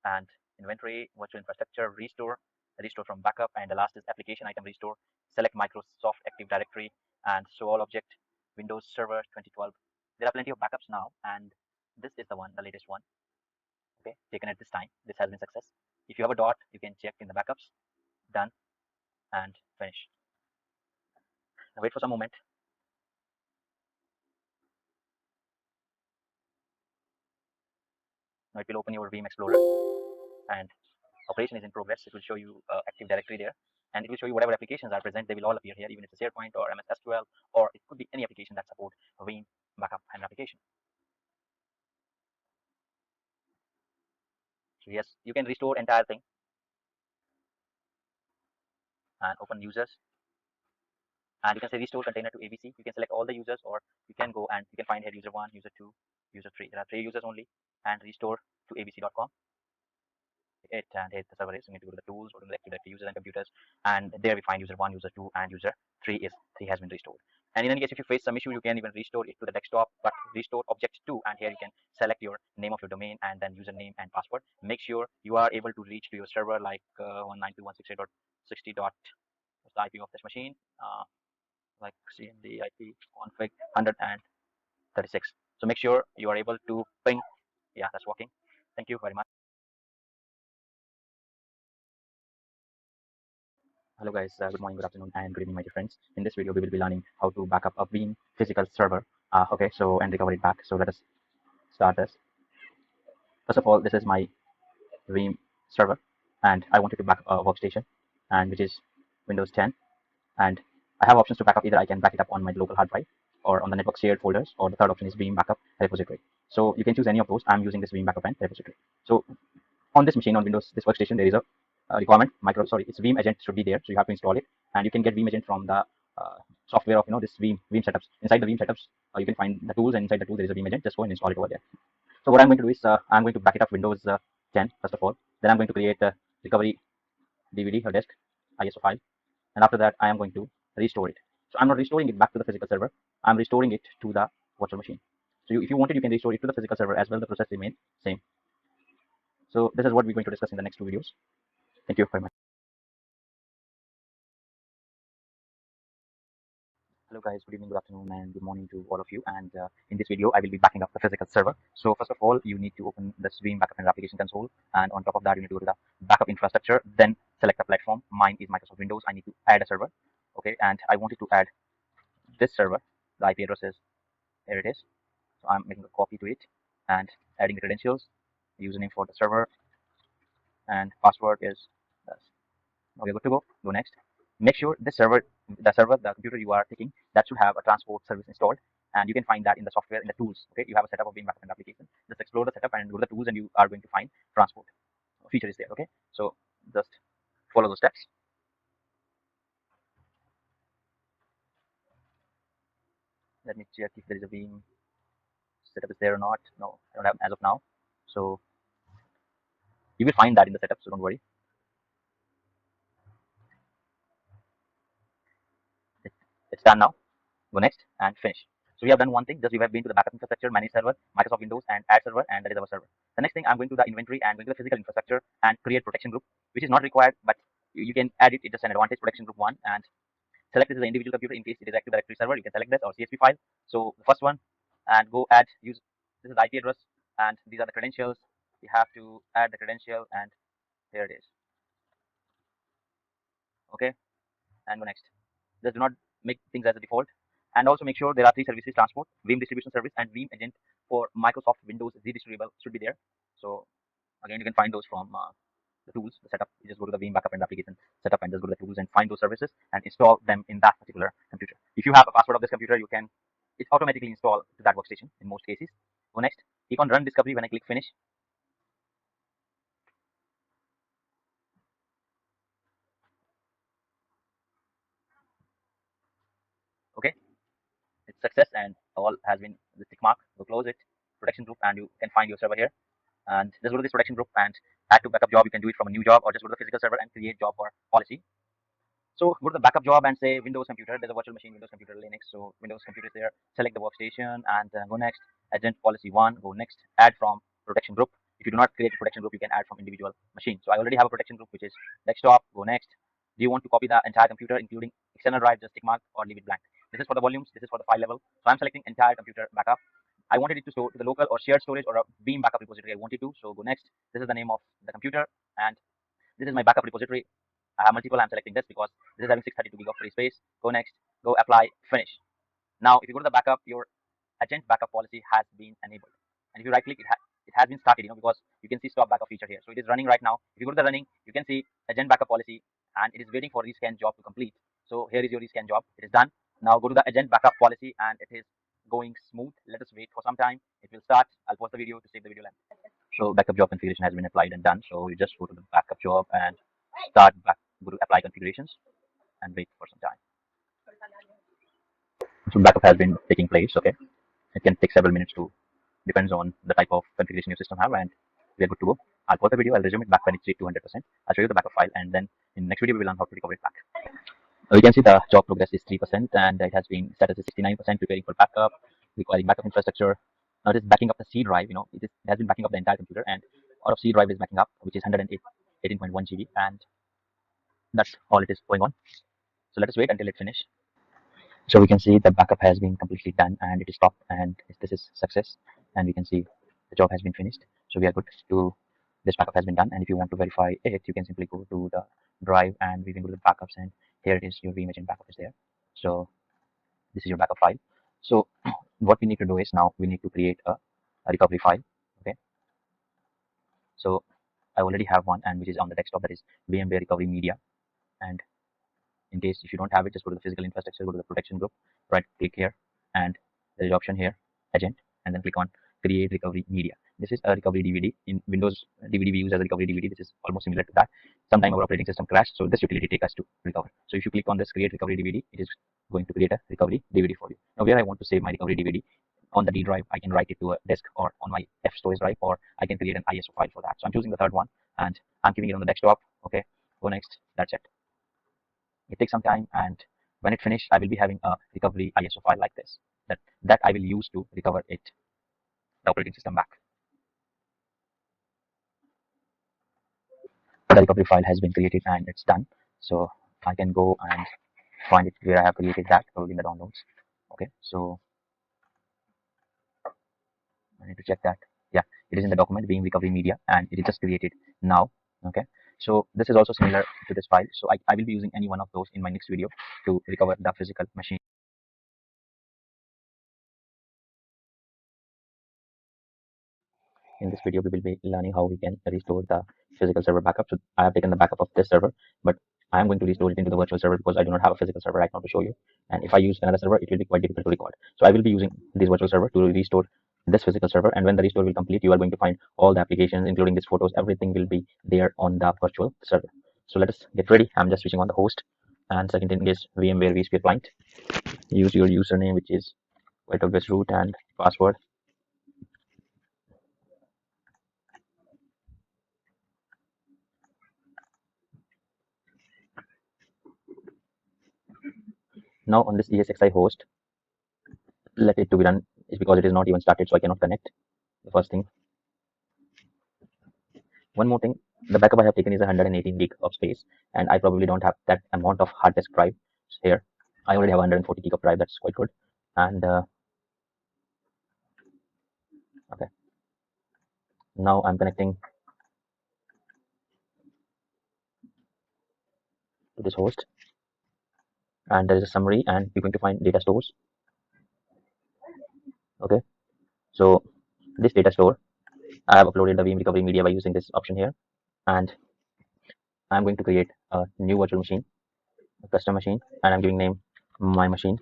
and inventory, virtual infrastructure, restore from backup, and the last is application item restore. Select Microsoft Active Directory and show all object, Windows Server 2012. There are plenty of backups now, and this is the one, the latest one. Okay, taken at this time. This has been success. If you have a dot, you can check in the backups. Done and finish. Now wait for some moment. Now it will open your Veeam Explorer, and operation is in progress. It will show you Active Directory there, and it will show you whatever applications are present. They will all appear here, even if it's SharePoint or MS SQL, or it could be any application that support Veeam backup and application. So yes, you can restore entire thing and open users, and you can say restore container to ABC. You can select all the users, or you can go and you can find here user one, user two, user three. There are three users only, and restore to abc.com. It and hit the server is. You need to go to the tools, go to the Active Directory users and computers, and there we find user one, user two, and user three has been restored. And in any case, if you face some issue, you can even restore it to the desktop, but restore object two, and here you can select your name of your domain and then username and password. Make sure you are able to reach to your server like 192.168.60. What's the IP of this machine? Like cmd IP config 136. So make sure you are able to ping. Yeah, that's working. Thank you very much. Hello guys, good morning, good afternoon, and good evening, my dear friends. In this video, we will be learning how to back up a Veeam physical server. Okay, so and recover it back. So let us start this. First of all, this is my Veeam server, and I wanted to back up a workstation, and which is Windows 10. And I have options to back up. Either I can back it up on my local hard drive or on the network shared folders, or the third option is Veeam backup repository. So you can choose any of those. I'm using this Veeam backup and repository. So on this machine, on Windows, this workstation, there is a requirement. It's Veeam agent should be there, so you have to install it, and you can get Veeam agent from the software of this Veeam setups. Inside the Veeam setups, you can find the tools, and inside the tool there is a Veeam agent. Just go and install it over there. So what I'm going to do is I'm going to back it up Windows 10 first of all. Then I'm going to create a recovery DVD or disk ISO file, and after that I am going to restore it. So I'm not restoring it back to the physical server. I'm restoring it to the virtual machine. So if you wanted, you can restore it to the physical server as well. The process remains same. So this is what we're going to discuss in the next two videos. Thank you very much. Hello guys, good evening, good afternoon, and good morning to all of you. And in this video, I will be backing up the physical server. So first of all, you need to open the Veeam backup and application console, and on top of that, you need to go to the backup infrastructure. Then select the platform. Mine is Microsoft Windows. I need to add a server. Okay, and I wanted to add this server. The IP address is here. It is. So I'm making a copy to it and adding the credentials, username for the server, and password is this. Okay, good to go. Go next. Make sure the computer you are taking, that should have a transport service installed, and you can find that in the software, in the tools. Okay, you have a setup of Veeam backup and application. Just explore the setup and go to the tools, and you are going to find transport feature is there. Okay, so just follow the steps. Let me check if there is a Veeam setup is there or not. No, I don't have as of now. So you will find that in the setup. So don't worry. It, it's done now. Go next and finish. So we have done one thing, just we have been to the backup infrastructure, manage server, Microsoft Windows, and add server, and that is our server. The next thing, I'm going to the inventory and going to the physical infrastructure and create protection group, which is not required, but you can add it. It's just an advantage, protection group one, and select this as an individual computer in case it is Active Directory server. You can select this or CSV file. So the first one, and go add use. This is the IP address, and these are the credentials. You have to add the credential, and here it is. Okay, and go next. Just do not make things as a default, and also make sure there are three services: transport, veeam distribution service, and veeam agent for Microsoft Windows Z distributable should be there. So again, you can find those from the tools, the setup. You just go to the veeam backup and application setup and just go to the tools and find those services and install them in that particular computer. If you have a password of this computer, you can it automatically install to that workstation in most cases. Go next. Click on run discovery when I click finish. Okay, it's success and all has been the tick mark. Go close it, protection group, and you can find your server here. And just go to this protection group and add to backup job. You can do it from a new job or just go to the physical server and create job or policy. So go to the backup job and say Windows computer. There's a virtual machine, Windows computer, Linux. So Windows computer is there. Select the workstation and go next. Agent policy one. Go next. Add from protection group. If you do not create a protection group, you can add from individual machine. So I already have a protection group which is desktop. Go next. Do you want to copy the entire computer including external drive? Just tick mark or leave it blank. This is for the volumes. This is for the file level. So I'm selecting entire computer backup. I wanted it to store to the local or shared storage or a veeam backup repository. I wanted to. So go next. This is the name of the computer and this is my backup repository. I have multiple. I'm selecting this because this is having 632 gig of free space. Go next. Go apply. Finish. Now, if you go to the backup, your agent backup policy has been enabled. And if you right click, it has been started. Because you can see stop backup feature here. So it is running right now. If you go to the running, you can see agent backup policy, and it is waiting for rescan job to complete. So here is your rescan job. It is done. Now go to the agent backup policy, and it is going smooth. Let us wait for some time. It will start. I'll pause the video to save the video length. So backup job configuration has been applied and done. So you just go to the backup job and start back. Go to apply configurations and wait for some time. So backup has been taking place. Okay, it can take several minutes to depends on the type of configuration your system have, and we are good to go. I'll pause the video. I'll resume it back when it's reached 200%. I'll show you the backup file, and then in the next video we will learn how to recover it back. You can see the job progress is 3%, and it has been set as 69% preparing for backup, requiring backup infrastructure. Now it is backing up the C drive. It has been backing up the entire computer, and out of C drive is backing up, which is 118.1 GB, and that's all it is going on. So let us wait until it finishes. So we can see the backup has been completely done and it is stopped, and this is success, and we can see the job has been finished. So we are good to this backup has been done, and if you want to verify it, you can simply go to the drive and we can go to the backups, and here it is, your reimage and backup is there. So this is your backup file. So what we need to do is now we need to create a recovery file. Okay, so I already have one, and which is on the desktop, that is VMware recovery media. And in case if you don't have it, just go to the physical infrastructure, go to the protection group, right click here, and there is option here, agent, and then click on create recovery media. This is a recovery DVD. In Windows, DVD we use as a recovery DVD. This is almost similar to that. Sometime our operating system crashed, so this utility take us to recover. So if you click on this create recovery DVD, it is going to create a recovery DVD for you. Now where I want to save my recovery DVD, on the D drive, I can write it to a disk or on my F storage drive, or I can create an ISO file for that. So I'm choosing the third one, and I'm keeping it on the desktop. Okay, go next. That's it. It takes some time, and when it finishes, I will be having a recovery ISO file like this that I will use to recover it, the operating system back. The recovery file has been created and it's done. So I can go and find it where I have created that, probably in the downloads. Okay, so I need to check that. Yeah, it is in the document being recovery media, and it is just created now. Okay, so this is also similar to this file. So I will be using any one of those in my next video to recover the physical machine. In this video, we will be learning how we can restore the physical server backup. So I have taken the backup of this server, but I am going to restore it into the virtual server because I do not have a physical server right now to show you. And if I use another server, it will be quite difficult to record. So I will be using this virtual server to restore this physical server. And when the restore will complete, you are going to find all the applications, including these photos. Everything will be there on the virtual server. So let us get ready. I'm just switching on the host. And second thing is VMware vSphere client. Use your username, which is quite obvious, root, and password. Now on this ESXi host, let it to be done is because it is not even started, so I cannot connect. The first thing. One more thing, the backup I have taken is 118 gig of space, and I probably don't have that amount of hard disk drive here. I already have 140 gig of drive. That's quite good. And okay, now I'm connecting to this host, and there is a summary, and you're going to find data stores. Okay, so this data store, I have uploaded the veeam recovery media by using this option here, and I'm going to create a new virtual machine, a custom machine, and I'm giving name my machine,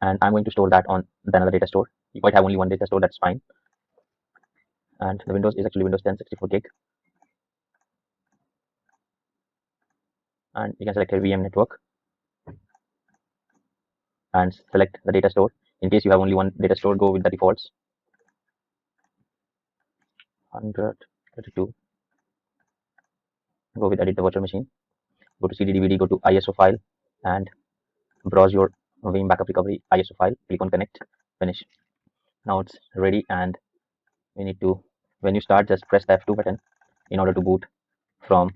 and I'm going to store that on another data store. You might have only one data store, that's fine. And the Windows is actually Windows 10 64 gig, and you can select your VM network and select the data store. In case you have only one data store, go with the defaults. 132. Go with edit the virtual machine. Go to CD DVD, go to ISO file, and browse your veeam backup recovery ISO file. Click on connect, finish. Now it's ready, and we need to, when you start, just press the F2 button in order to boot from,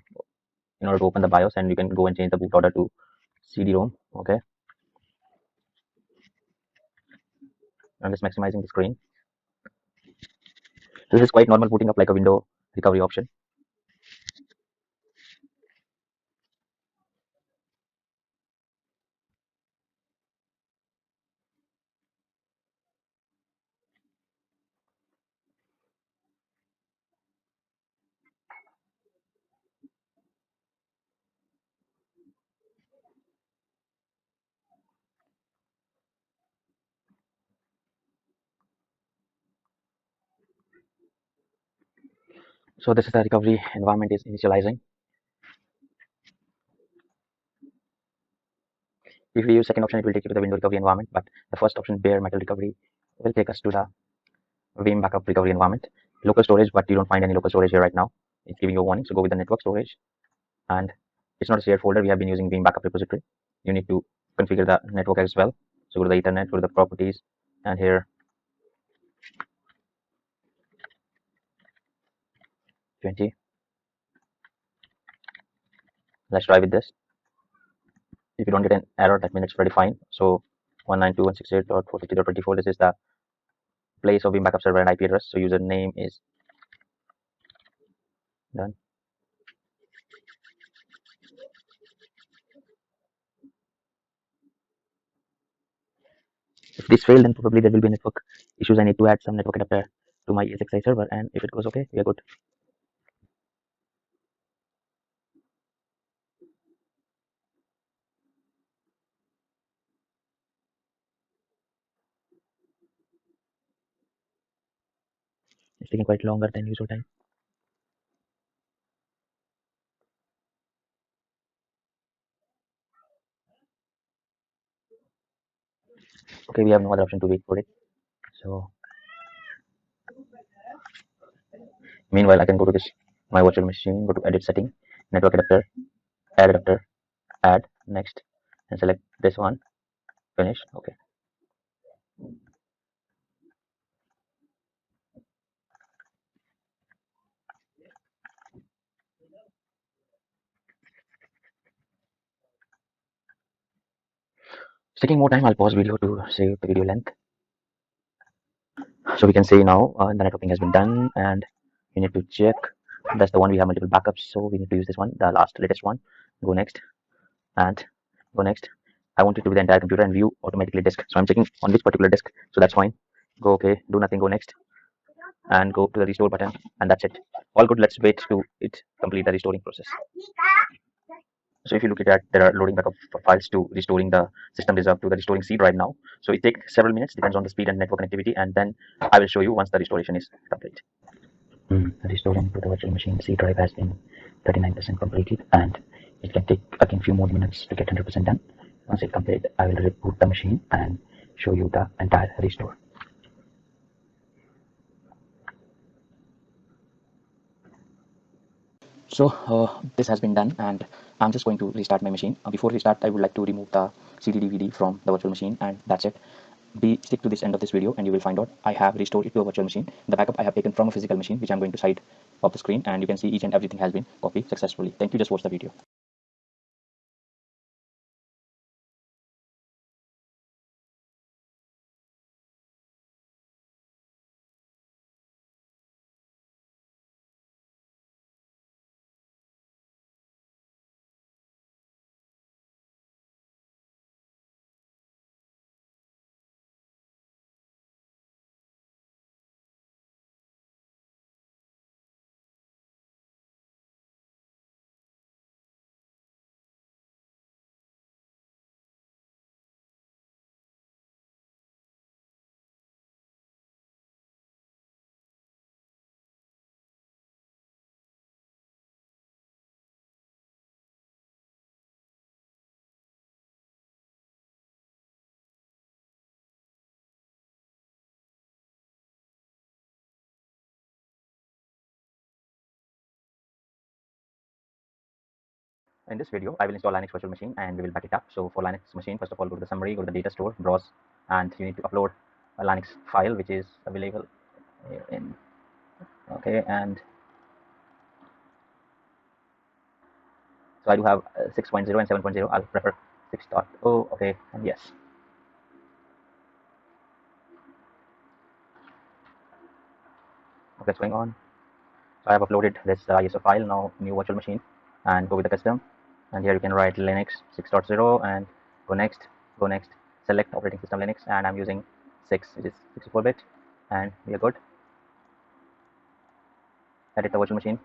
in order to open the BIOS, and you can go and change the boot order to CD-ROM. Okay, I'm just maximizing the screen. This is quite normal booting up like a window recovery option. So this is the recovery environment is initializing. If we use second option, it will take you to the window recovery environment, but the first option, bare metal recovery, will take us to the veeam backup recovery environment. Local storage, but you don't find any local storage here right now. It's giving you a warning, so go with the network storage. And it's not a shared folder. We have been using veeam backup repository. You need to configure the network as well. So go to the Ethernet, go to the properties, and here 20. Let's try with this. If you don't get an error, that means it's pretty fine. So 192.168.450.24. This is the place of veeam backup server and IP address. So username is done. If this failed, then probably there will be network issues. I need to add some network adapter to my ESXi server, and if it goes okay, we are good. It's taking quite longer than usual time. Okay, we have no other option to wait for it. So meanwhile, I can go to this my virtual machine, go to edit setting, network adapter, add next, and select this one, finish. Okay. It's taking more time. I'll pause video to save the video length. So we can say now the networking has been done, and we need to check. That's the one we have multiple backups, so we need to use this one, the latest one. Go next, and go next. I want it to be the entire computer and view automatically disk. So I'm checking on which particular disk. So that's fine. Go okay, do nothing, go next, and go to the restore button, and that's it. All good. Let's wait to it complete the restoring process. So if you look at that, there are loading backup files to restoring the system reserved to the restoring seed right now. So it takes several minutes, depends on the speed and network connectivity, and then I will show you once the restoration is complete. Restoring to the virtual machine C drive has been 39% completed, and it can take again few more minutes to get 100% done. Once it complete, I will reboot the machine and show you the entire restore. So this has been done, and I'm just going to restart my machine. Before restart, I would like to remove the CD DVD from the virtual machine, and that's it. be stick to this end of this video and you will find out I have restored it to a virtual machine. The backup I have taken from a physical machine, which I'm going to side of the screen, and you can see each and everything has been copied successfully. Thank you. Just watch the video. In this video, I will install Linux virtual machine and we will back it up. So for Linux machine, first of all, go to the summary, go to the data store, browse, and you need to upload a Linux file which is available in, okay, and so I do have 6.0 and 7.0. I'll prefer 6.0, okay, and yes. Okay, what's going on? So I have uploaded this ISO file, now new virtual machine, and go with the custom, and here you can write Linux 6.0 and go next, select operating system Linux, and I'm using 6, which is 64-bit, and we are good. Edit the virtual machine,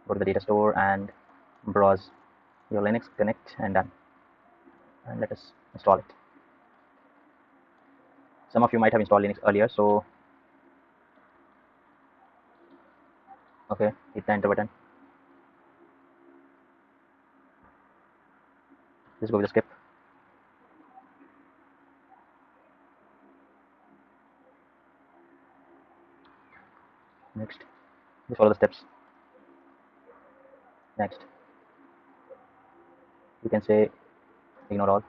go to the data store and browse your Linux, connect, and done. And let us install it. Some of you might have installed Linux earlier, so okay, hit the enter button. Just go with the skip. Next, just follow the steps. Next, you can say ignore all.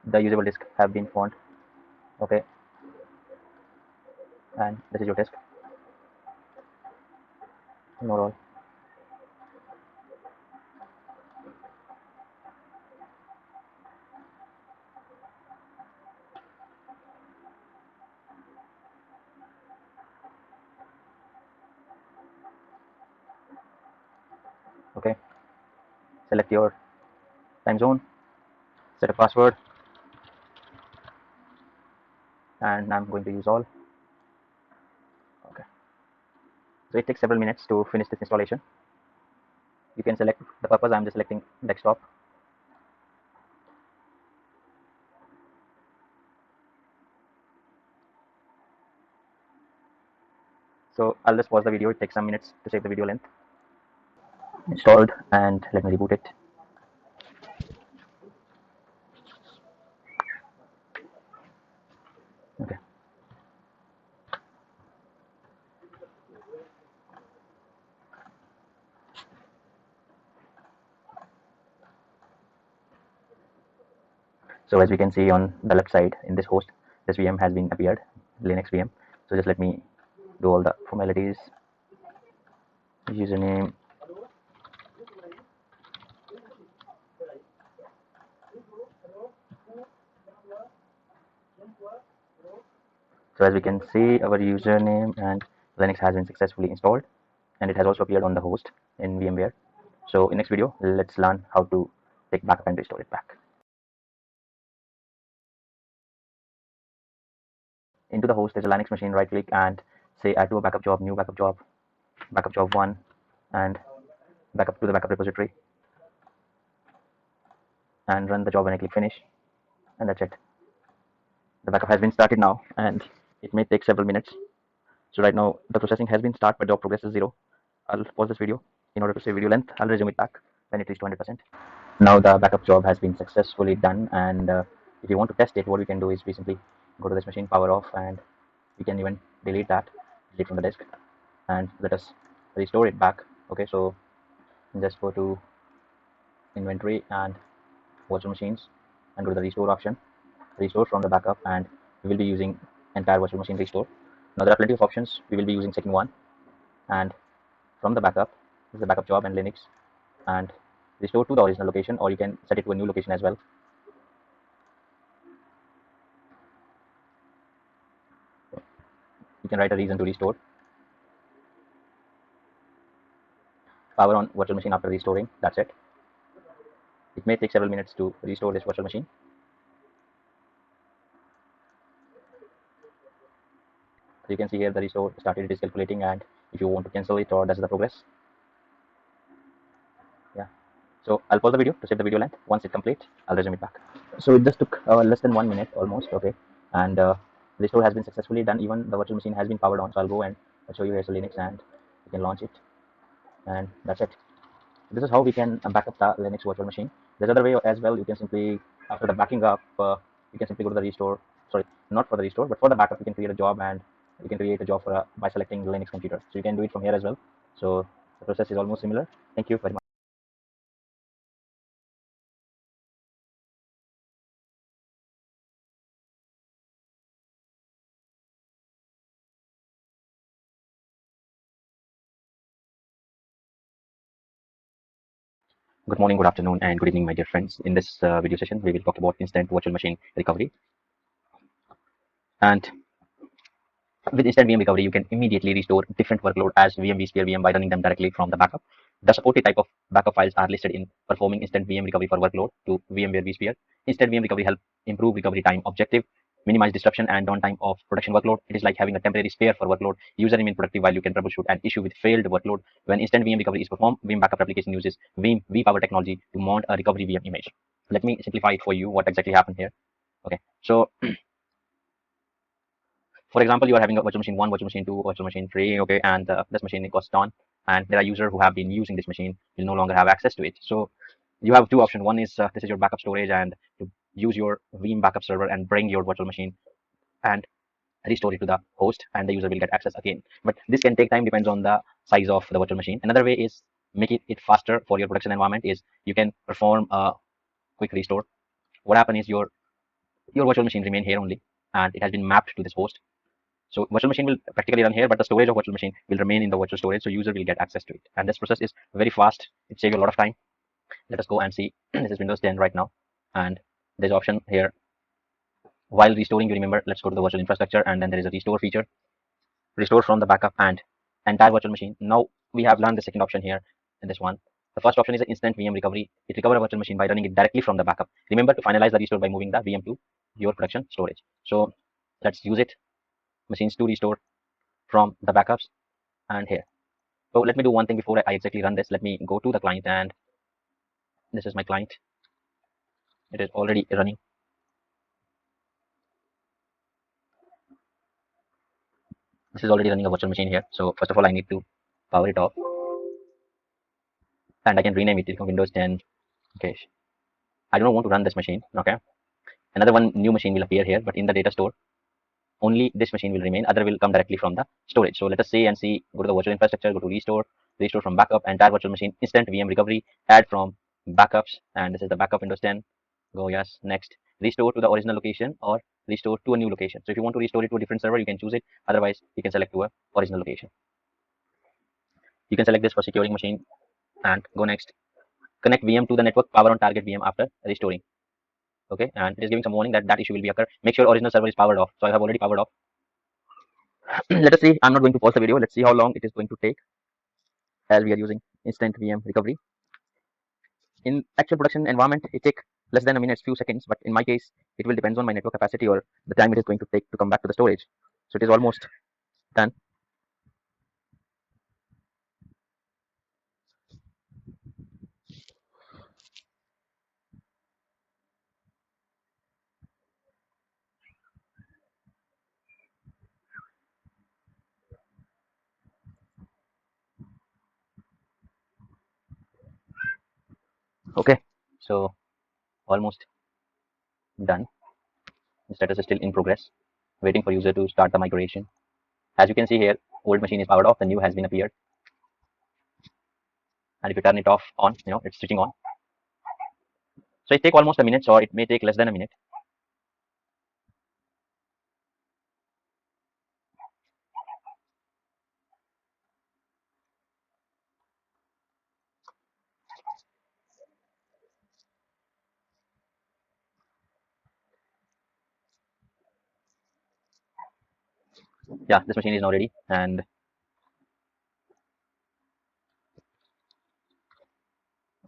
The usable disk have been found. Okay, and this is your disk. Ignore all. Okay, select your time zone, set a password, and I'm going to use all. Okay, so it takes several minutes to finish this installation. You can select the purpose. I'm just selecting desktop. So I'll just pause the video. It takes some minutes to save the video length. Installed, and let me reboot it. Okay. So as we can see on the left side in this host, this VM has been appeared, Linux VM. So just let me do all the formalities. Username, so as we can see, our username and Linux has been successfully installed, and it has also appeared on the host in VMware. So in next video, let's learn how to take backup and restore it back. Into the host, there's a Linux machine, right click and say add to a backup job, new backup job 1, and backup to the backup repository, and run the job, and I click finish, and that's it. The backup has been started now, and it may take several minutes. So right now the processing has been started, but job progress is 0. I'll pause this video in order to save video length. I'll resume it back when it reaches 200%. Now the backup job has been successfully done, and if you want to test it, what we can do is we simply go to this machine, power off, and we can even delete from the disk, and let us restore it back. Okay, so just go to inventory and virtual machines and go to the restore option, restore from the backup, and we will be using entire virtual machine restore. Now there are plenty of options. We will be using second one, and from the backup, this is the backup job and Linux, and restore to the original location, or you can set it to a new location as well. You can write a reason to restore. Power on virtual machine after restoring. That's it. It may take several minutes to restore this virtual machine. So you can see here the restore started, it is calculating, and if you want to cancel it, or that's the progress. Yeah. So I'll pause the video to save the video length. Once it completes, I'll resume it back. So it just took less than 1 minute almost. Okay, and restore has been successfully done. Even the virtual machine has been powered on. So I'll go and show you here's a Linux, and you can launch it, and that's it. This is how we can back up the Linux virtual machine. There's other way as well. You can simply, after the backing up, you can simply go to the restore. Sorry, not for the restore, but for the backup, you can create a job, and you can create a job for by selecting the Linux computer. So you can do it from here as well. So the process is almost similar. Thank you very much. Good morning, good afternoon, and good evening, my dear friends. In this video session, we will talk about instant virtual machine recovery. And with instant VM recovery, you can immediately restore different workload as VM, vSphere, VM by running them directly from the backup. The supported type of backup files are listed in performing instant VM recovery for workload to VMware vSphere. Instant VM recovery help improve recovery time objective, minimize disruption and downtime of production workload. It is like having a temporary spare for workload. User remain productive while you can troubleshoot an issue with failed workload. When instant VM recovery is performed, VM backup application uses veeam vPower technology to mount a recovery VM image. Let me simplify it for you. What exactly happened here? Okay, so for example, you are having a virtual machine 1, virtual machine 2, virtual machine 3, okay, and this machine goes down, and there are users who have been using this machine will no longer have access to it. So you have two options. One is this is your backup storage, and to use your veeam backup server and bring your virtual machine and restore it to the host, and the user will get access again. But this can take time, depends on the size of the virtual machine. Another way is make it faster for your production environment is you can perform a quick restore. What happens is your virtual machine remain here only, and it has been mapped to this host. So virtual machine will practically run here, but the storage of virtual machine will remain in the virtual storage, so user will get access to it. And this process is very fast. It saves you a lot of time. Let us go and see. This is Windows 10 right now, and there's option here. While restoring, you remember, let's go to the virtual infrastructure, and then there is a restore feature. Restore from the backup and entire virtual machine. Now we have learned the second option here in this one. The first option is an instant VM recovery. It recovers a virtual machine by running it directly from the backup. Remember to finalize the restore by moving the VM to your production storage. So let's use it. Machines to restore from the backups and here. So let me do one thing before I exactly run this. Let me go to the client, and this is my client. It is already running. This is already running a virtual machine here. So first of all, I need to power it off, and I can rename it from Windows 10. Okay, I don't want to run this machine. Okay, another one new machine will appear here, but in the data store, only this machine will remain. Other will come directly from the storage. So let us say and see. Go to the virtual infrastructure. Go to restore. Restore from backup. Entire virtual machine. Instant VM recovery. Add from backups. And this is the backup Windows 10. Go yes. Next. Restore to the original location or restore to a new location. So if you want to restore it to a different server, you can choose it. Otherwise, you can select to a original location. You can select this for securing machine and go next. Connect VM to the network. Power on target VM after restoring. Okay, and it is giving some warning that that issue will be occur. Make sure original server is powered off. So I have already powered off. Let us see. I'm not going to pause the video. Let's see how long it is going to take as we are using instant VM recovery. In actual production environment, it takes less than a minute, few seconds. But in my case, it will depend on my network capacity or the time it is going to take to come back to the storage. So it is almost done. Okay, so almost done. The status is still in progress, waiting for user to start the migration. As you can see here, old machine is powered off, the new has been appeared. And if you turn it off on, it's switching on. So it take almost a minute, or it may take less than a minute. Yeah, this machine is now ready, and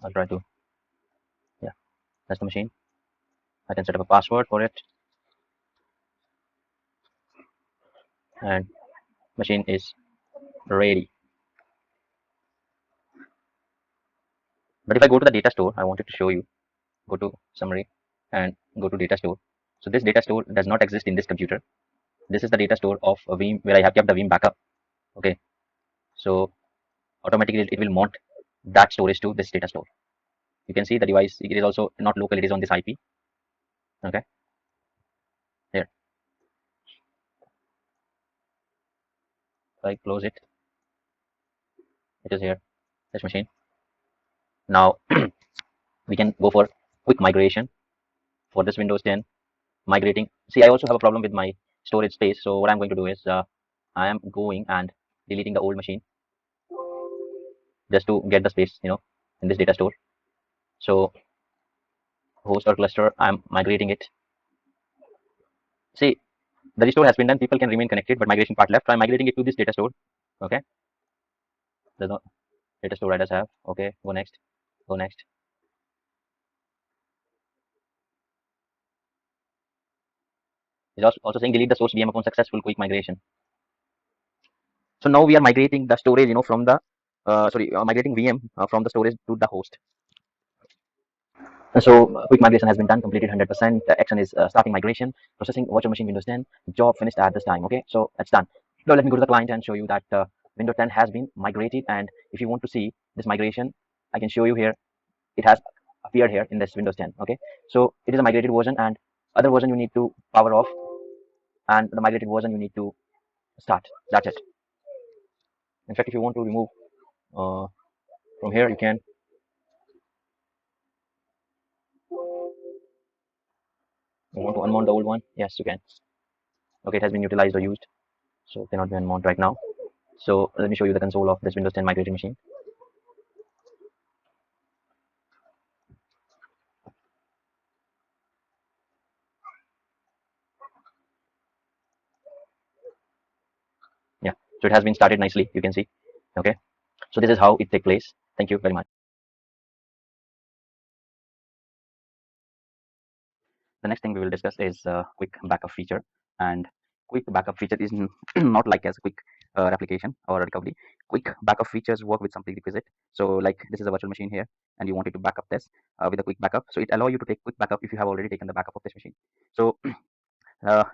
I'll try to, yeah, that's the machine. I can set up a password for it, and machine is ready. But if I go to the data store, I wanted to show you, go to summary and go to data store. So this data store does not exist in this computer. This is the data store of a Veeam where I have kept the Veeam backup. Okay, so automatically it will mount that storage to this data store. You can see the device, it is also not local, it is on this IP. Okay, here, if I close it, it is here, this machine. Now we can go for quick migration for this Windows 10 migrating. See, I also have a problem with my storage space. So what I'm going to do is I am going and deleting the old machine just to get the space, in this data store. So host or cluster, I'm migrating it. See, the restore has been done. People can remain connected, but migration part left. So I'm migrating it to this data store. Okay, there's no data store I just have. Okay, go next, go next. It's also saying delete the source VM upon successful quick migration. So now we are migrating the storage, from the migrating VM from the storage to the host. So quick migration has been done, completed 100%. The action is starting migration, processing virtual machine Windows 10. Job finished at this time. Okay, so it's done. Now let me go to the client and show you that Windows 10 has been migrated. And if you want to see this migration, I can show you here. It has appeared here in this Windows 10. Okay, so it is a migrated version, and other version you need to power off, and the migrated version you need to start. That's it. In fact, if you want to remove uh, from here, you can. You want to unmount the old one? Yes, you can. Okay, it has been utilized or used, so it cannot be unmount right now. So let me show you the console of this Windows 10 migrated machine. Yeah, so it has been started nicely, you can see. Okay, so this is how it take place. Thank you very much. The next thing we will discuss is quick backup feature. And quick backup feature is not like as a quick replication or recovery. Quick backup features work with some prerequisite. So like this is a virtual machine here, and you wanted to back up this with a quick backup. So it allow you to take quick backup if you have already taken the backup of this machine. So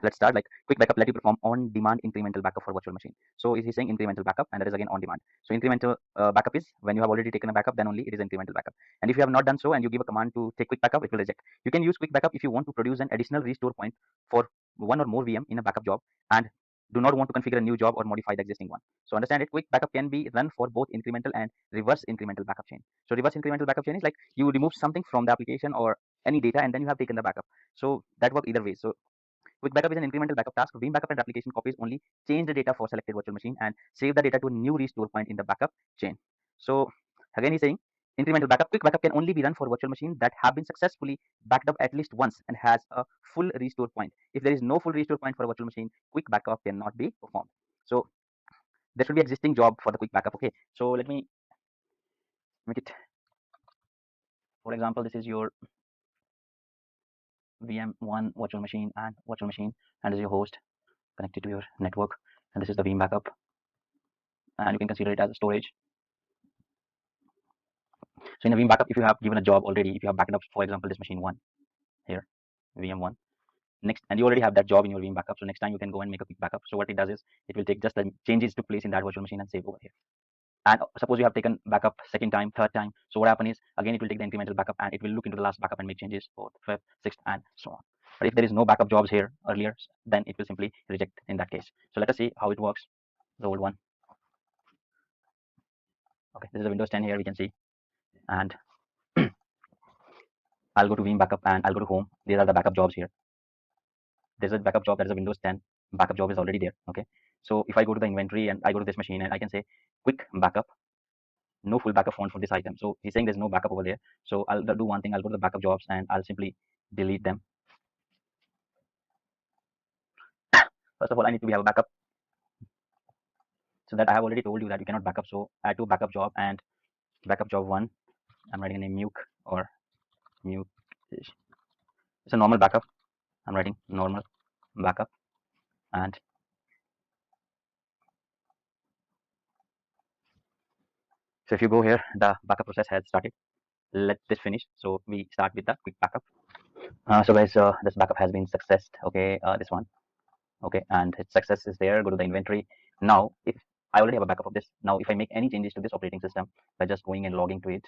let's start. Like quick backup let you perform on demand incremental backup for virtual machine. So is he saying incremental backup, and that is again on demand. So incremental backup is when you have already taken a backup, then only it is incremental backup. And if you have not done so and you give a command to take quick backup, it will reject. You can use quick backup if you want to produce an additional restore point for one or more VM in a backup job, and do not want to configure a new job or modify the existing one. So understand it, quick backup can be run for both incremental and reverse incremental backup chain. So reverse incremental backup chain is like you remove something from the application or any data, and then you have taken the backup. So that works either way. So quick backup is an incremental backup task. Veeam backup and application copies only change the data for selected virtual machine and save the data to a new restore point in the backup chain. So again, he's saying incremental backup, quick backup can only be run for virtual machines that have been successfully backed up at least once and has a full restore point. If there is no full restore point for a virtual machine, quick backup cannot be performed. So there should be existing job for the quick backup. Okay, so let me make it. For example, this is your VM1 virtual machine, and this is your host connected to your network, and this is the Veeam backup, and you can consider it as a storage. So in a Veeam backup, if you have given a job already, if you have backed up, for example, this machine one here, VM1, next, and you already have that job in your Veeam backup. So next time you can go and make a quick backup. So what it does is it will take just the changes took place in that virtual machine and save over here. And suppose you have taken backup second time, third time. So what happens is again it will take the incremental backup and it will look into the last backup and make changes fourth, fifth, sixth, and so on. But if there is no backup jobs here earlier, then it will simply reject in that case. So let us see how it works. The old one. Okay, this is a Windows 10 here we can see, and I'll go to Veeam backup and I'll go to home. These are the backup jobs here. There's a backup job that is a Windows 10 backup job is already there. Okay, so if I go to the inventory and I go to this machine and I can say quick backup, no full backup found for this item. So he's saying there's no backup over there. So I'll do one thing. I'll go to the backup jobs and I'll simply delete them. First of all, I need to have a backup. So that I have already told you that you cannot backup. So add to backup job and backup job one. I'm writing a name Muke or Muke. It's a normal backup. I'm writing normal backup. And so if you go here, the backup process has started. Let this finish. So we start with the quick backup. So guys, this backup has been successed. Okay, this one. Okay, and its success is there. Go to the inventory. Now, if I already have a backup of this, now if I make any changes to this operating system by just going and logging to it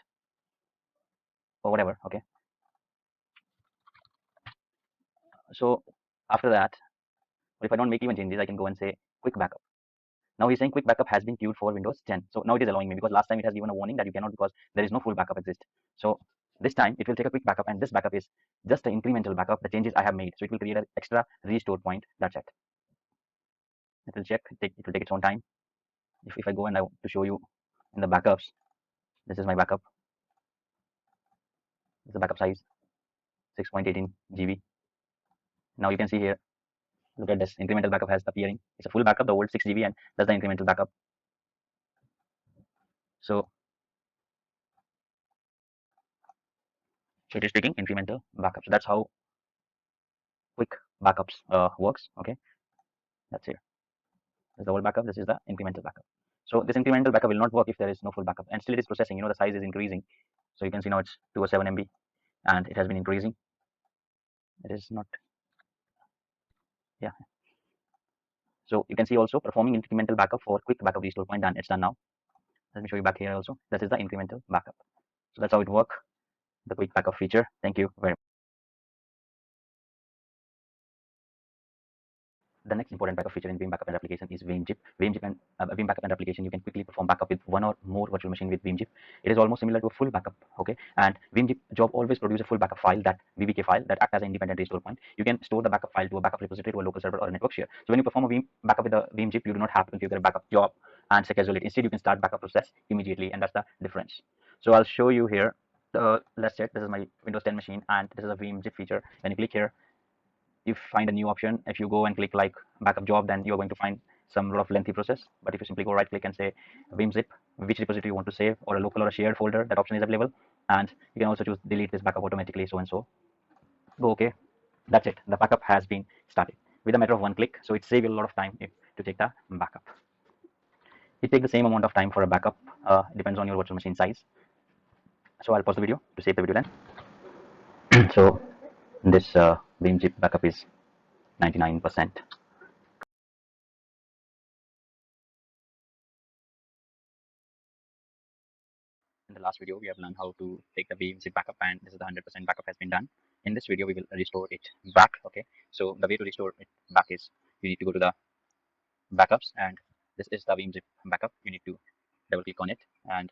or whatever, okay. So after that, or if I don't make even changes, I can go and say quick backup. Now he's saying quick backup has been queued for Windows 10. So now it is allowing me because last time it has given a warning that you cannot because there is no full backup exist. So this time it will take a quick backup, and this backup is just an incremental backup, the changes I have made. So it will create an extra restore point. That's it. It will check, it will take its own time. If I go and I want to show you in the backups, this is my backup. This is the backup size 6.18 GB. Now you can see here, look at this incremental backup has appearing. It's a full backup, the old 6 GB, and that's the incremental backup. So it is taking incremental backup. So that's how quick backups works. Okay, that's here. This is the old backup. This is the incremental backup. So this incremental backup will not work if there is no full backup, and still it is processing. The size is increasing. So you can see now it's 207 MB, and it has been increasing. It is not, yeah. So you can see also performing incremental backup for quick backup restore point done. It's done now. Let me show you back here also. That is the incremental backup. So that's how it works. The quick backup feature. Thank you very much. The next important backup feature in veeam backup and application is veeam-zip. Veeam-zip and veeam backup and application, you can quickly perform backup with one or more virtual machine with veeam-zip. It is almost similar to a full backup, okay? And veeam-zip job always produce a full backup file, that VBK file, that act as an independent restore point. You can store the backup file to a backup repository, to a local server, or a network share. So when you perform a veeam backup with a veeam-zip, you do not have to configure a backup job and schedule it. Instead, you can start backup process immediately, and that's the difference. So I'll show you here. Let's check. This is my Windows 10 machine, and this is a veeam-zip feature. When you click here, you find a new option. If you go and click like backup job, then you're going to find some lot of lengthy process. But if you simply go right click and say veeam zip, which repository you want to save, or a local or a shared folder, that option is available. And you can also choose delete this backup automatically, so and so. Go okay. That's it. The backup has been started with a matter of one click. So it saves you a lot of time to take the backup. It takes the same amount of time for a backup. Depends on your virtual machine size. So I'll pause the video to save the video then. So this veeam zip backup is 99%. In the last video, we have learned how to take the veeam zip backup, and this is the 100% backup has been done. In this video, we will restore it back. Okay, so the way to restore it back is you need to go to the backups, and this is the veeam zip backup. You need to double click on it, and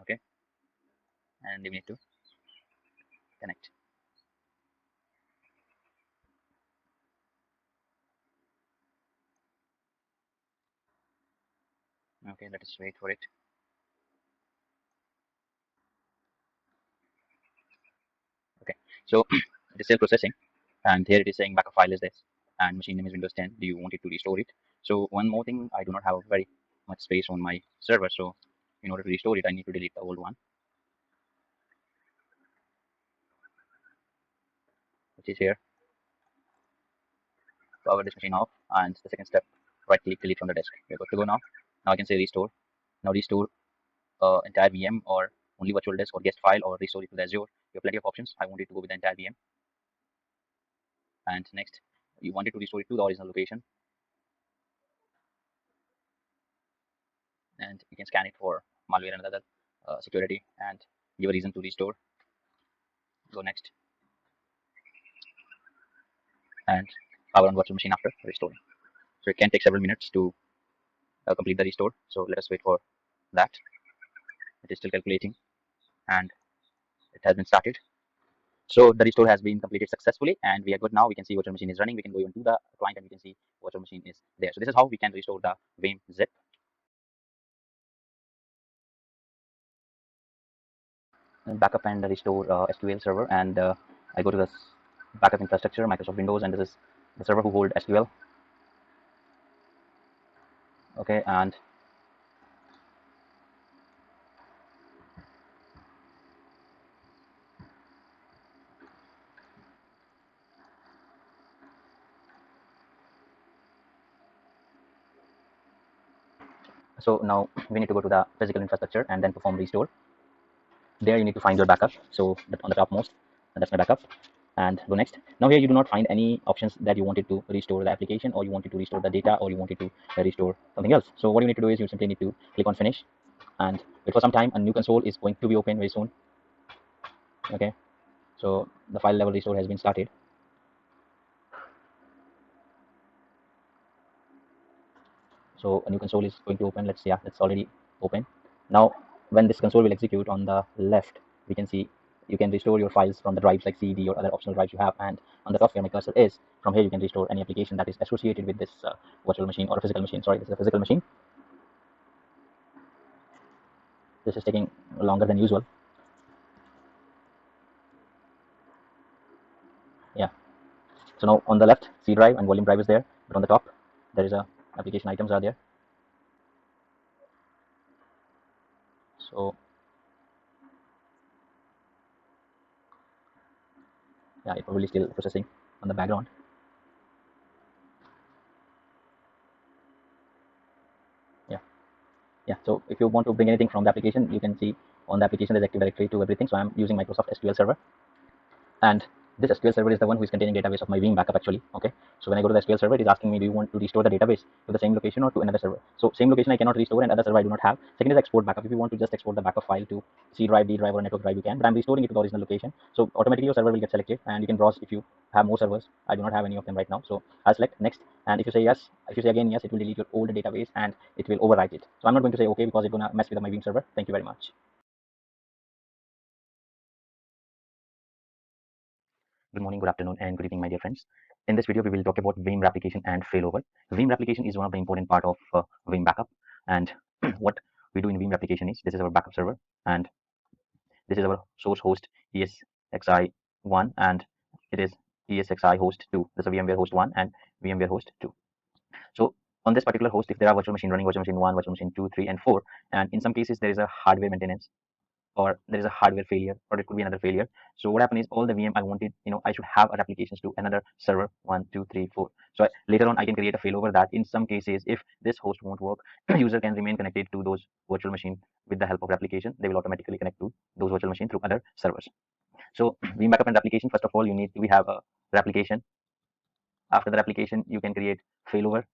okay, and you need to connect. Okay, let us wait for it. Okay, so it is still processing, and here it is saying backup file is this, and machine name is Windows 10. Do you want it to restore it? So one more thing, I do not have very much space on my server, so in order to restore it, I need to delete the old one, which is here. Power this machine off, and the second step, right click delete from the disk. We're good to go now. Now I can say restore. Now restore entire VM, or only virtual disk, or guest file, or restore it to the Azure. You have plenty of options. I want it to go with the entire VM. And next, you want it to restore it to the original location, and you can scan it for malware and other security, and give a reason to restore. Go next, and power on virtual machine after restoring. So it can take several minutes to complete the restore. So let us wait for that. It is still calculating, and it has been started. So the restore has been completed successfully, and we are good now. We can see virtual machine is running. We can go even to the client, and we can see virtual machine is there. So this is how we can restore the veeam zip. Backup and restore SQL server, and I go to the backup infrastructure, Microsoft Windows, and this is the server who hold SQL. Okay, and so now we need to go to the physical infrastructure and then perform restore. There you need to find your backup. So on the topmost, that's my backup. And go next. Now here you do not find any options that you wanted to restore the application, or you wanted to restore the data, or you wanted to restore something else. So what you need to do is you simply need to click on finish and wait for some time. A new console is going to be open very soon. Okay, so the file level restore has been started. So a new console is going to open. Let's see. Yeah, it's already open. Now when this console will execute, on the left we can see you can restore your files from the drives like CD or other optional drives you have, and on the top where my cursor is, from here you can restore any application that is associated with this virtual machine or a physical machine. Sorry, this is a physical machine. This is taking longer than usual. Yeah, so now on the left C drive and volume drive is there, but on the top there is a application items are there. So yeah, it probably still processing on the background. Yeah, yeah, so if you want to bring anything from the application, you can see on the application there's active directory to everything. So I'm using Microsoft SQL Server, and this SQL server is the one who is containing database of my veeam backup actually. Okay, so when I go to the SQL server, it is asking me, do you want to restore the database to the same location or to another server? So same location I cannot restore, and other server I do not have. Second is export backup. If you want to just export the backup file to C drive, D drive, or network drive, you can, but I'm restoring it to the original location. So automatically your server will get selected, and you can browse if you have more servers. I do not have any of them right now, so I'll select next. And if you say yes, if you say again yes, it will delete your old database and it will overwrite it. So I'm not going to say okay because it's gonna mess with my veeam server. Thank you very much. Good morning, good afternoon, and good evening, my dear friends. In this video, we will talk about veeam replication and failover. Veeam replication is one of the important part of veeam backup. And what we do in veeam replication is, this is our backup server, and this is our source host ESXi1, and it is ESXi host 2. This is a VMware host 1 and VMware host 2. So on this particular host, if there are virtual machine running, virtual machine 1, virtual machine 2, 3, and 4, and in some cases there is a hardware maintenance, or there is a hardware failure, or it could be another failure. So what happened is, all the VM I wanted, I should have a replications to another server 1, 2, 3, 4. So later on I can create a failover that in some cases, if this host won't work, user can remain connected to those virtual machine with the help of replication. They will automatically connect to those virtual machine through other servers. So VM backup and replication, first of all, we have a replication. After the replication, you can create failover,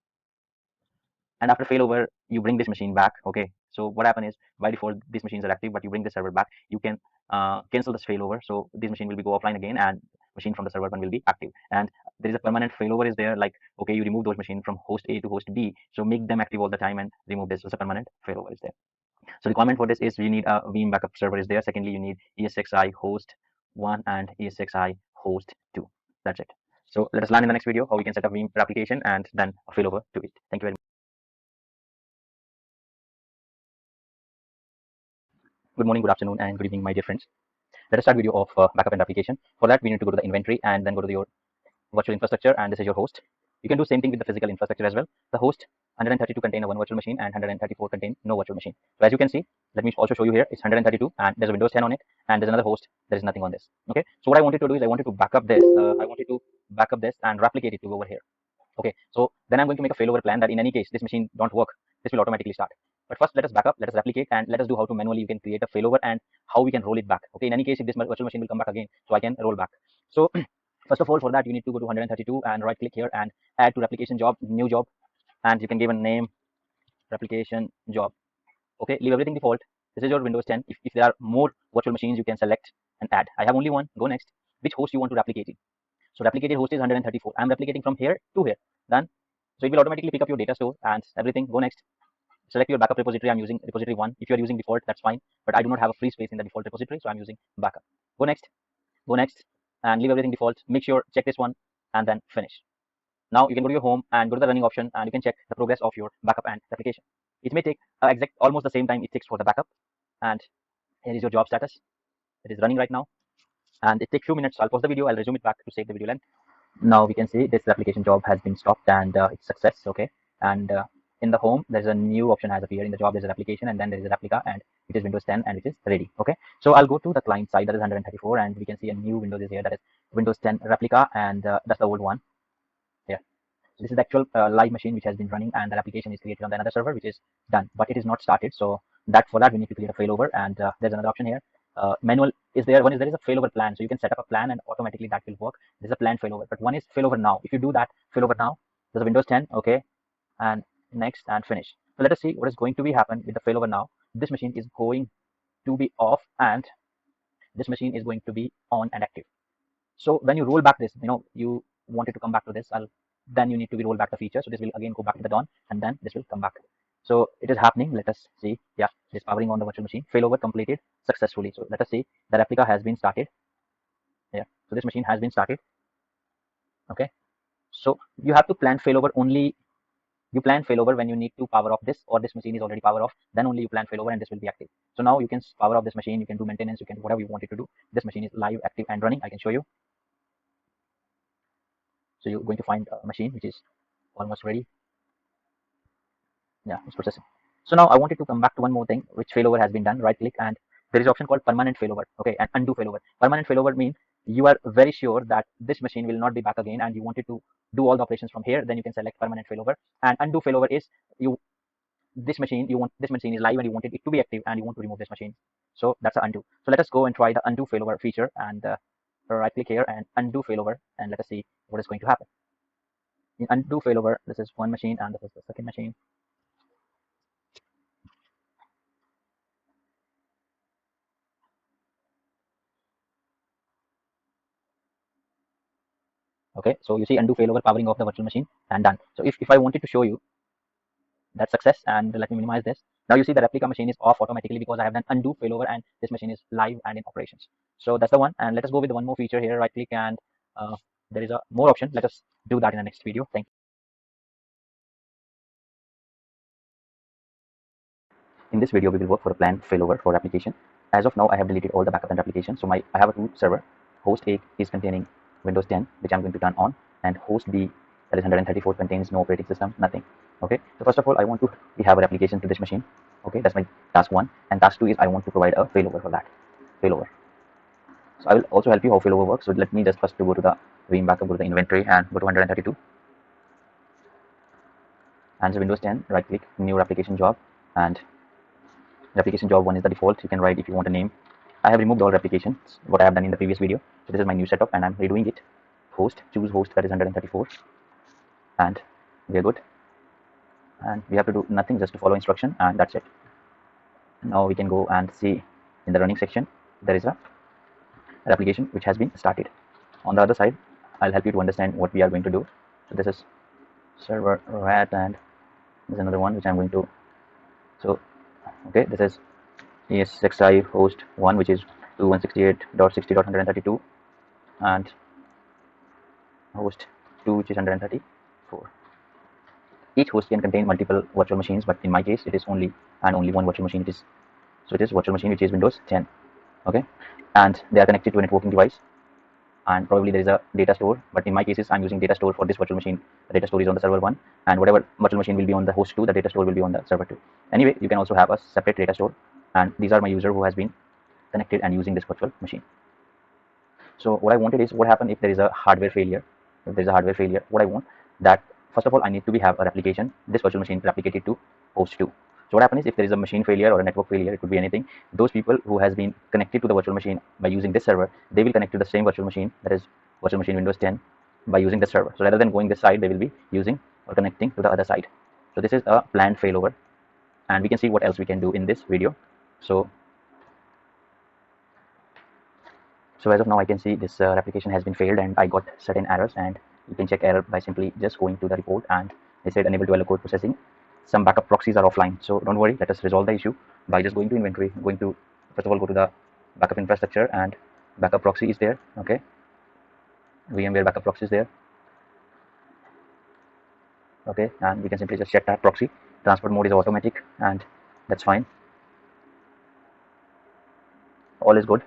and after failover you bring this machine back. Okay, so what happens is, by default these machines are active, but you bring the server back, you can cancel this failover, so this machine will be go offline again, and machine from the server one will be active. And there is a permanent failover is there, like, okay, you remove those machines from host A to host B, so make them active all the time and remove this. So a permanent failover is there. So requirement for this is, you need a veeam backup server is there. Secondly, you need ESXi host 1 and ESXi host 2. That's it. So let us learn in the next video how we can set up veeam application and then a failover to it. Thank you very much. Good morning, good afternoon, and good evening, my dear friends. Let us start video of backup and application. For that, we need to go to the inventory and then go to your virtual infrastructure, and this is your host. You can do same thing with the physical infrastructure as well. The host 132 contain one virtual machine and 134 contain no virtual machine. So as you can see, let me also show you here, it's 132 and there's a Windows 10 on it, and there's another host, there is nothing on this. Okay, so what I wanted to do is, I wanted to backup this. I wanted to backup this and replicate it to over here. Okay, so then I'm going to make a failover plan that in any case this machine don't work, this will automatically start. But first, let us back up, let us replicate, and let us do how to manually you can create a failover and how we can roll it back. Okay, in any case, if this virtual machine will come back again, so I can roll back. So first of all, for that you need to go to 132 and right click here and add to replication job, new job, and you can give a name, replication job. Okay, leave everything default. This is your Windows 10. If there are more virtual machines, you can select and add. I have only one. Go next. Which host you want to replicate it? So replicated host is 134. I'm replicating from here to here. Done. So it will automatically pick up your data store and everything. Go next. Select your backup repository. I'm using repository 1. If you are using default, that's fine, but I do not have a free space in the default repository, so I'm using backup. Go next. Go next, and leave everything default. Make sure check this one and then finish. Now you can go to your home and go to the running option, and you can check the progress of your backup and replication. It may take exact almost the same time it takes for the backup. And here is your job status. It is running right now, and it takes few minutes. I'll pause the video, I'll resume it back to save the video length. Now we can see this application job has been stopped, and it's success. Okay, and in the home, there's a new option has appeared. In the job, there's a replication, and then there is a replica, and it is Windows 10, and it is ready. Okay, so I'll go to the client side, that is 134, and we can see a new Windows is here, that is Windows 10 replica, and that's the old one here. So this is the actual live machine which has been running, and the application is created on the another server, which is done, but it is not started. So that for that we need to create a failover, and there's another option here. Manual is there. One is there is a failover plan, so you can set up a plan and automatically that will work. There's a plan failover, but one is failover now. If you do that failover now, there's a Windows 10, okay, and next and finish. So let us see what is going to be happen with the failover now. This machine is going to be off, and this machine is going to be on and active. So when you roll back this, you wanted to come back to this, then you need to be roll back the feature. So this will again go back to the dawn, and then this will come back. So it is happening. Let us see. Yeah, it is powering on the virtual machine. Failover completed successfully. So let us see. The replica has been started. Yeah. So this machine has been started. Okay. So you have to plan failover only. You plan failover when you need to power off this, or this machine is already power off. Then only you plan failover, and this will be active. So now you can power off this machine. You can do maintenance. You can do whatever you wanted to do. This machine is live, active, and running. I can show you. So you're going to find a machine which is almost ready. Yeah, it's processing. So now I wanted to come back to one more thing, which failover has been done. Right click, and there is option called permanent failover. Okay, and undo failover. Permanent failover means you are very sure that this machine will not be back again, and you wanted to do all the operations from here. Then you can select permanent failover. And undo failover is this machine is live, and you wanted it to be active, and you want to remove this machine. So that's an undo. So let us go and try the undo failover feature, and right click here and undo failover, and let us see what is going to happen. In undo failover, this is one machine, and this is the second machine. Okay, so you see undo failover powering off the virtual machine, and done. So if I wanted to show you that success, and let me minimize this. Now you see the replica machine is off automatically because I have done undo failover, and this machine is live and in operations. So that's the one. And let us go with the one more feature here. Right click, and there is a more option. Let us do that in the next video. Thank you. In this video, we will work for a planned failover for application. As of now, I have deleted all the backup and application. So I have a root server. Host A is containing Windows 10, which I'm going to turn on, and host B, that is 134, contains no operating system, nothing. Okay. So first of all, I want to have a replication to this machine. Okay, that's my task 1, and task 2 is I want to provide a failover for that. Failover. So I will also help you how failover works. So let me just first go to the veeam backup, go to the inventory, and go to 132. And so Windows 10, right click, new replication job, and replication job 1 is the default. You can write if you want a name. I have removed all replications, what I have done in the previous video. So this is my new setup, and I'm redoing it. Host, choose host, that is 134, and we are good. And we have to do nothing, just to follow instruction, and that's it. Now we can go and see in the running section there is a replication which has been started. On the other side, I'll help you to understand what we are going to do. So this is server rat, and there's another one which I'm going to. So okay, this is ESXi host 1, which is 2168.60.132, and host 2, which is 134. Each host can contain multiple virtual machines, but in my case it is only one virtual machine. It is virtual machine which is Windows 10. Okay, and they are connected to a networking device, and probably there is a data store, but in my cases I'm using data store for this virtual machine. The data store is on the server 1, and whatever virtual machine will be on the host 2, the data store will be on the server 2. Anyway, you can also have a separate data store, and these are my user who has been connected and using this virtual machine. So what I wanted is, what happens if there is a hardware failure? If there is a hardware failure, what I want, that first of all I need to have a replication, this virtual machine replicated to host 2. So what happens is, if there is a machine failure or a network failure, it could be anything, those people who has been connected to the virtual machine by using this server, they will connect to the same virtual machine, that is virtual machine Windows 10, by using the server. So rather than going this side, they will be using or connecting to the other side. So this is a planned failover, and we can see what else we can do in this video. So as of now, I can see this replication has been failed, and I got certain errors, and you can check error by simply just going to the report, and they said unable to allow code processing. Some backup proxies are offline, so don't worry, let us resolve the issue by just going to inventory, going to first of all go to the backup infrastructure, and backup proxy is there. Okay, VMware backup proxy is there. Okay, and we can simply just check that proxy. Transport mode is automatic, and that's fine, all is good.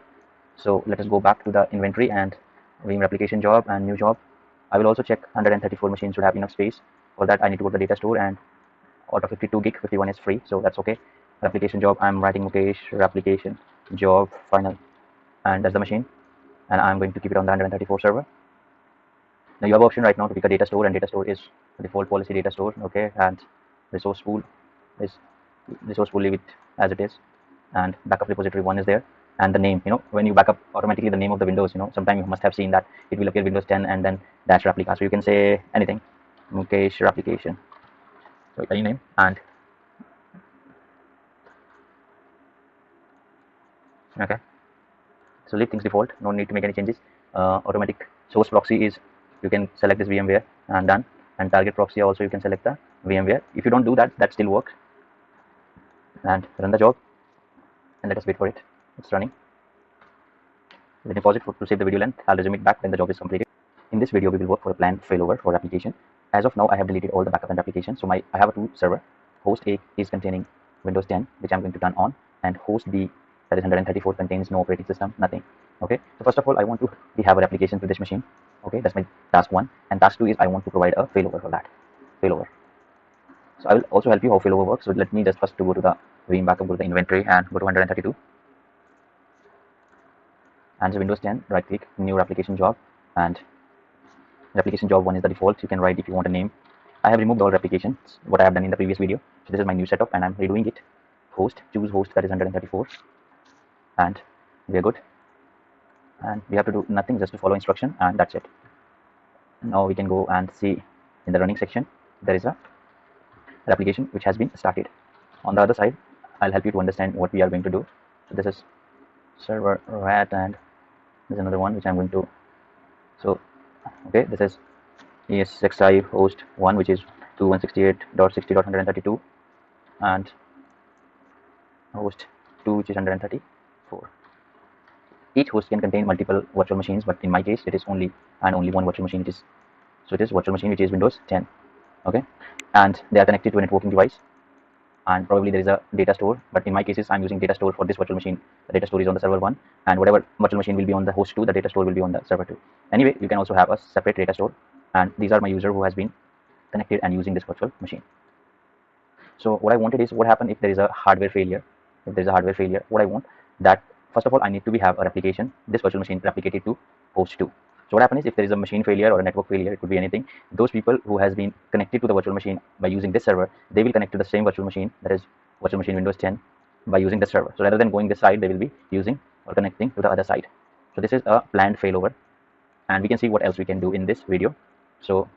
So let us go back to the inventory and veeam replication job and new job. I will also check 134 machines should have enough space. For that I need to go to the data store, and out of 52 gig 51 is free, so that's okay. Replication job, I'm writing Mukesh replication job final, and that's the machine, and I'm going to keep it on the 134 server. Now you have option right now to pick a data store, and data store is the default policy data store, okay, and resource pool is resource pool, leave it as it is, and backup repository 1 is there, and the name, when you backup automatically the name of the windows, sometime you must have seen that it will appear Windows 10 and then dash replica, so you can say anything, Mukesh replication, so any name, and okay, so leave things default, no need to make any changes. Automatic source proxy is, you can select this VMware and done, and target proxy also you can select the VMware. If you don't do that, that still works, and run the job, and let us wait for it. It's running. Let me pause it to save the video length. I'll resume it back when the job is completed. In this video, we will work for a planned failover for application. As of now, I have deleted all the backup and application. So I have a two server. Host A is containing Windows 10, which I'm going to turn on, and host B, that is 134, contains no operating system, nothing. Okay. So first of all, I want to have an application to this machine. Okay, that's my task 1, and task 2 is I want to provide a failover for that. Failover. So I will also help you how failover works. So let me just first to go to the veeam backup, go to the inventory, and go to 132. And the Windows 10, right click, new application job, and replication job 1 is the default. You can write if you want a name. I have removed all replications, what I have done in the previous video. So this is my new setup, and I'm redoing it. Host, choose host, that is 134, and we are good. And we have to do nothing, just to follow instruction, and that's it. Now we can go and see in the running section, there is a replication which has been started. On the other side, I'll help you to understand what we are going to do. So this is server rat, and there's another one which I'm going to, so okay, this is ESXi host 1, which is 2168.60.132, and host 2, which is 134. Each host can contain multiple virtual machines, but in my case it is only one virtual machine. It is virtual machine which is Windows 10, okay, and they are connected to a networking device, and probably there is a data store, but in my cases I'm using data store for this virtual machine. The data store is on the server 1, and whatever virtual machine will be on the host 2, the data store will be on the server 2. Anyway, you can also have a separate data store, and these are my user who has been connected and using this virtual machine. So what I wanted is, what happen if there is a hardware failure? If there is a hardware failure, what I want, that first of all I need to have a replication, this virtual machine replicated to host 2. So what happens is, if there is a machine failure or a network failure, it could be anything, those people who has been connected to the virtual machine by using this server, they will connect to the same virtual machine, that is virtual machine Windows 10, by using the server. So rather than going this side, they will be using or connecting to the other side. So this is a planned failover, and we can see what else we can do in this video. So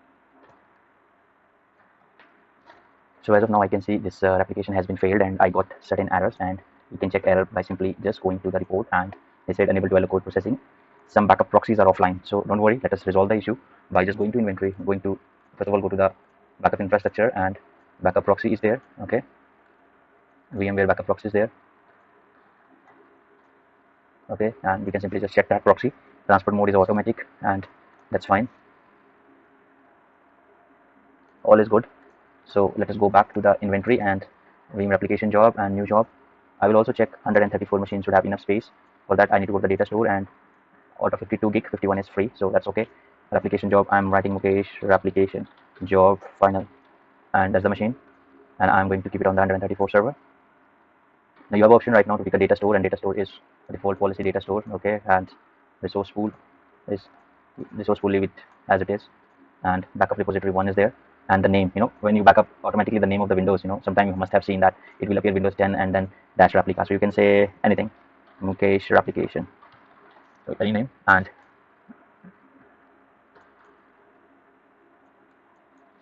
as of now, I can see this replication has been failed, and I got certain errors, and you can check error by simply just going to the report, and they said unable to allow code processing. Some backup proxies are offline, so don't worry, let us resolve the issue by just going to inventory, going to, first of all, go to the backup infrastructure, and backup proxy is there, okay, VMware backup proxy is there, okay, and we can simply just check that proxy. Transport mode is automatic, and that's fine, all is good. So let us go back to the inventory and veeam replication job and new job. I will also check 134 machines should have enough space. For that, I need to go to the data store, and out of 52 gig 51 is free, so that's okay. Replication job, I'm writing Mukesh replication job final, and that's the machine, and I'm going to keep it on the 134 server. Now you have option right now to pick a data store, and data store is the default policy data store, okay, and resource pool is leave it as it is, and backup repository 1 is there, and the name, when you backup automatically the name of the windows, sometime you must have seen that it will appear Windows 10 and then dash replica, so you can say anything, Mukesh replication, so any name, and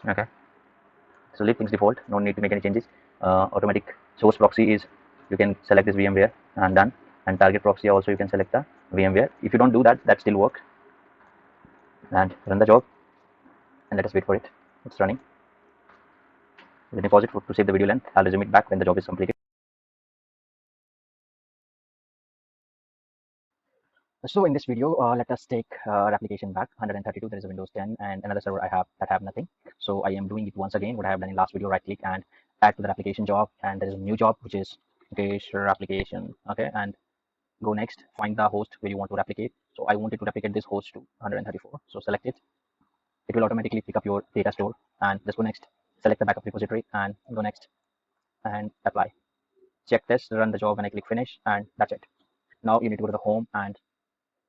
okay, so leave things default, no need to make any changes. Automatic source proxy is, you can select this VMware and done, and target proxy also you can select the VMware. If you don't do that, that still works, and run the job, and let us wait for it. It's running. Let me pause it to save the video length. I'll resume it back when the job is completed. So in this video, let us take our application back 132. There is a Windows 10 and another server I have that have nothing. So I am doing it once again. What I have done in last video, right click and add to the application job, and there is a new job which is application. Okay, and go next. Find the host where you want to replicate. So I wanted to replicate this host to 134. So select it. It will automatically pick up your data store, and just go next. select the backup repository and go next and apply. Check this, run the job when I click finish, and that's it. Now you need to go to the home, and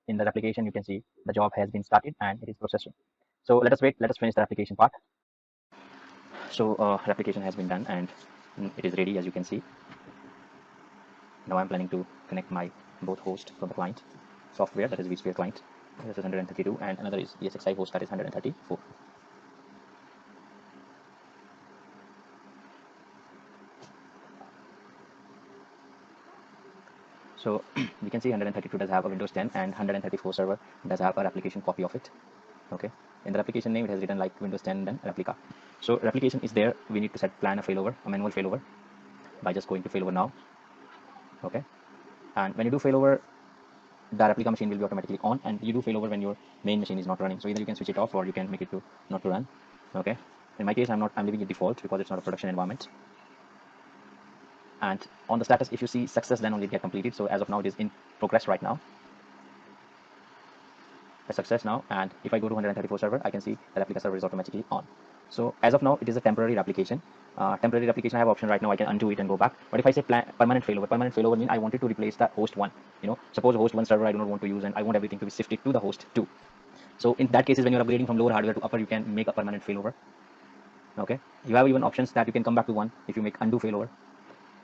in the application you can see the job has been started and it is processing. So let us wait, let us finish the application part. So replication has been done and it is ready, as you can see. Now I'm planning to connect my both host from the client software, that is vSphere client. This is 132 and another is ESXi host, that is 134. So we can see 132 does have a Windows 10 and 134 server does have a replication copy of it. Okay, in the replication name it has written like Windows 10 and then replica. So replication is there. We need to set plan a failover, a manual failover, by just going to failover now. Okay, and when you do failover, the replica machine will be automatically on, and you do failover when your main machine is not running. So either you can switch it off or you can make it to not to run. Okay, in my case I'm leaving it default because it's not a production environment. And on the status, if you see success, then only it get completed. So as of now it is in progress right now. A success now, and if I go to 134 server, I can see the replica server is automatically on. So as of now it is a temporary replication. Temporary replication, I have option right now, I can undo it and go back. But if I say permanent failover means I wanted to replace the host 1. Suppose host 1 server I do not want to use and I want everything to be shifted to the host 2. So in that case, when you're upgrading from lower hardware to upper, you can make a permanent failover. Okay, you have even options that you can come back to 1 if you make undo failover.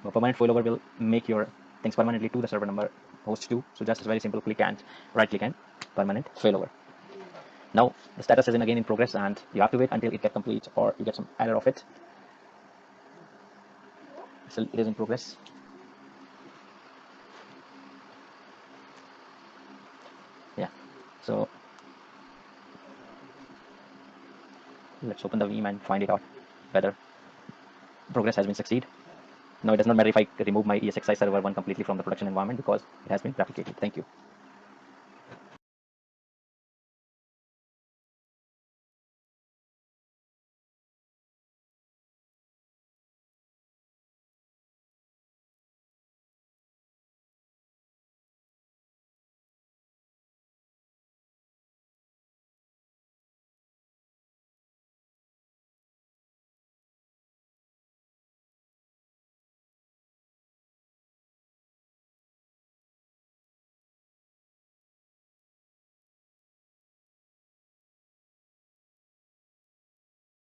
A permanent failover will make your things permanently to the server number host 2. So just very simple, click and right click and permanent failover. Now the status is again in progress, and you have to wait until it gets complete or you get some error of it. Still it is in progress. Yeah, so let's open the veeam and find it out whether progress has been succeed. Now it does not matter if I remove my ESXi server 1 completely from the production environment because it has been replicated. Thank you.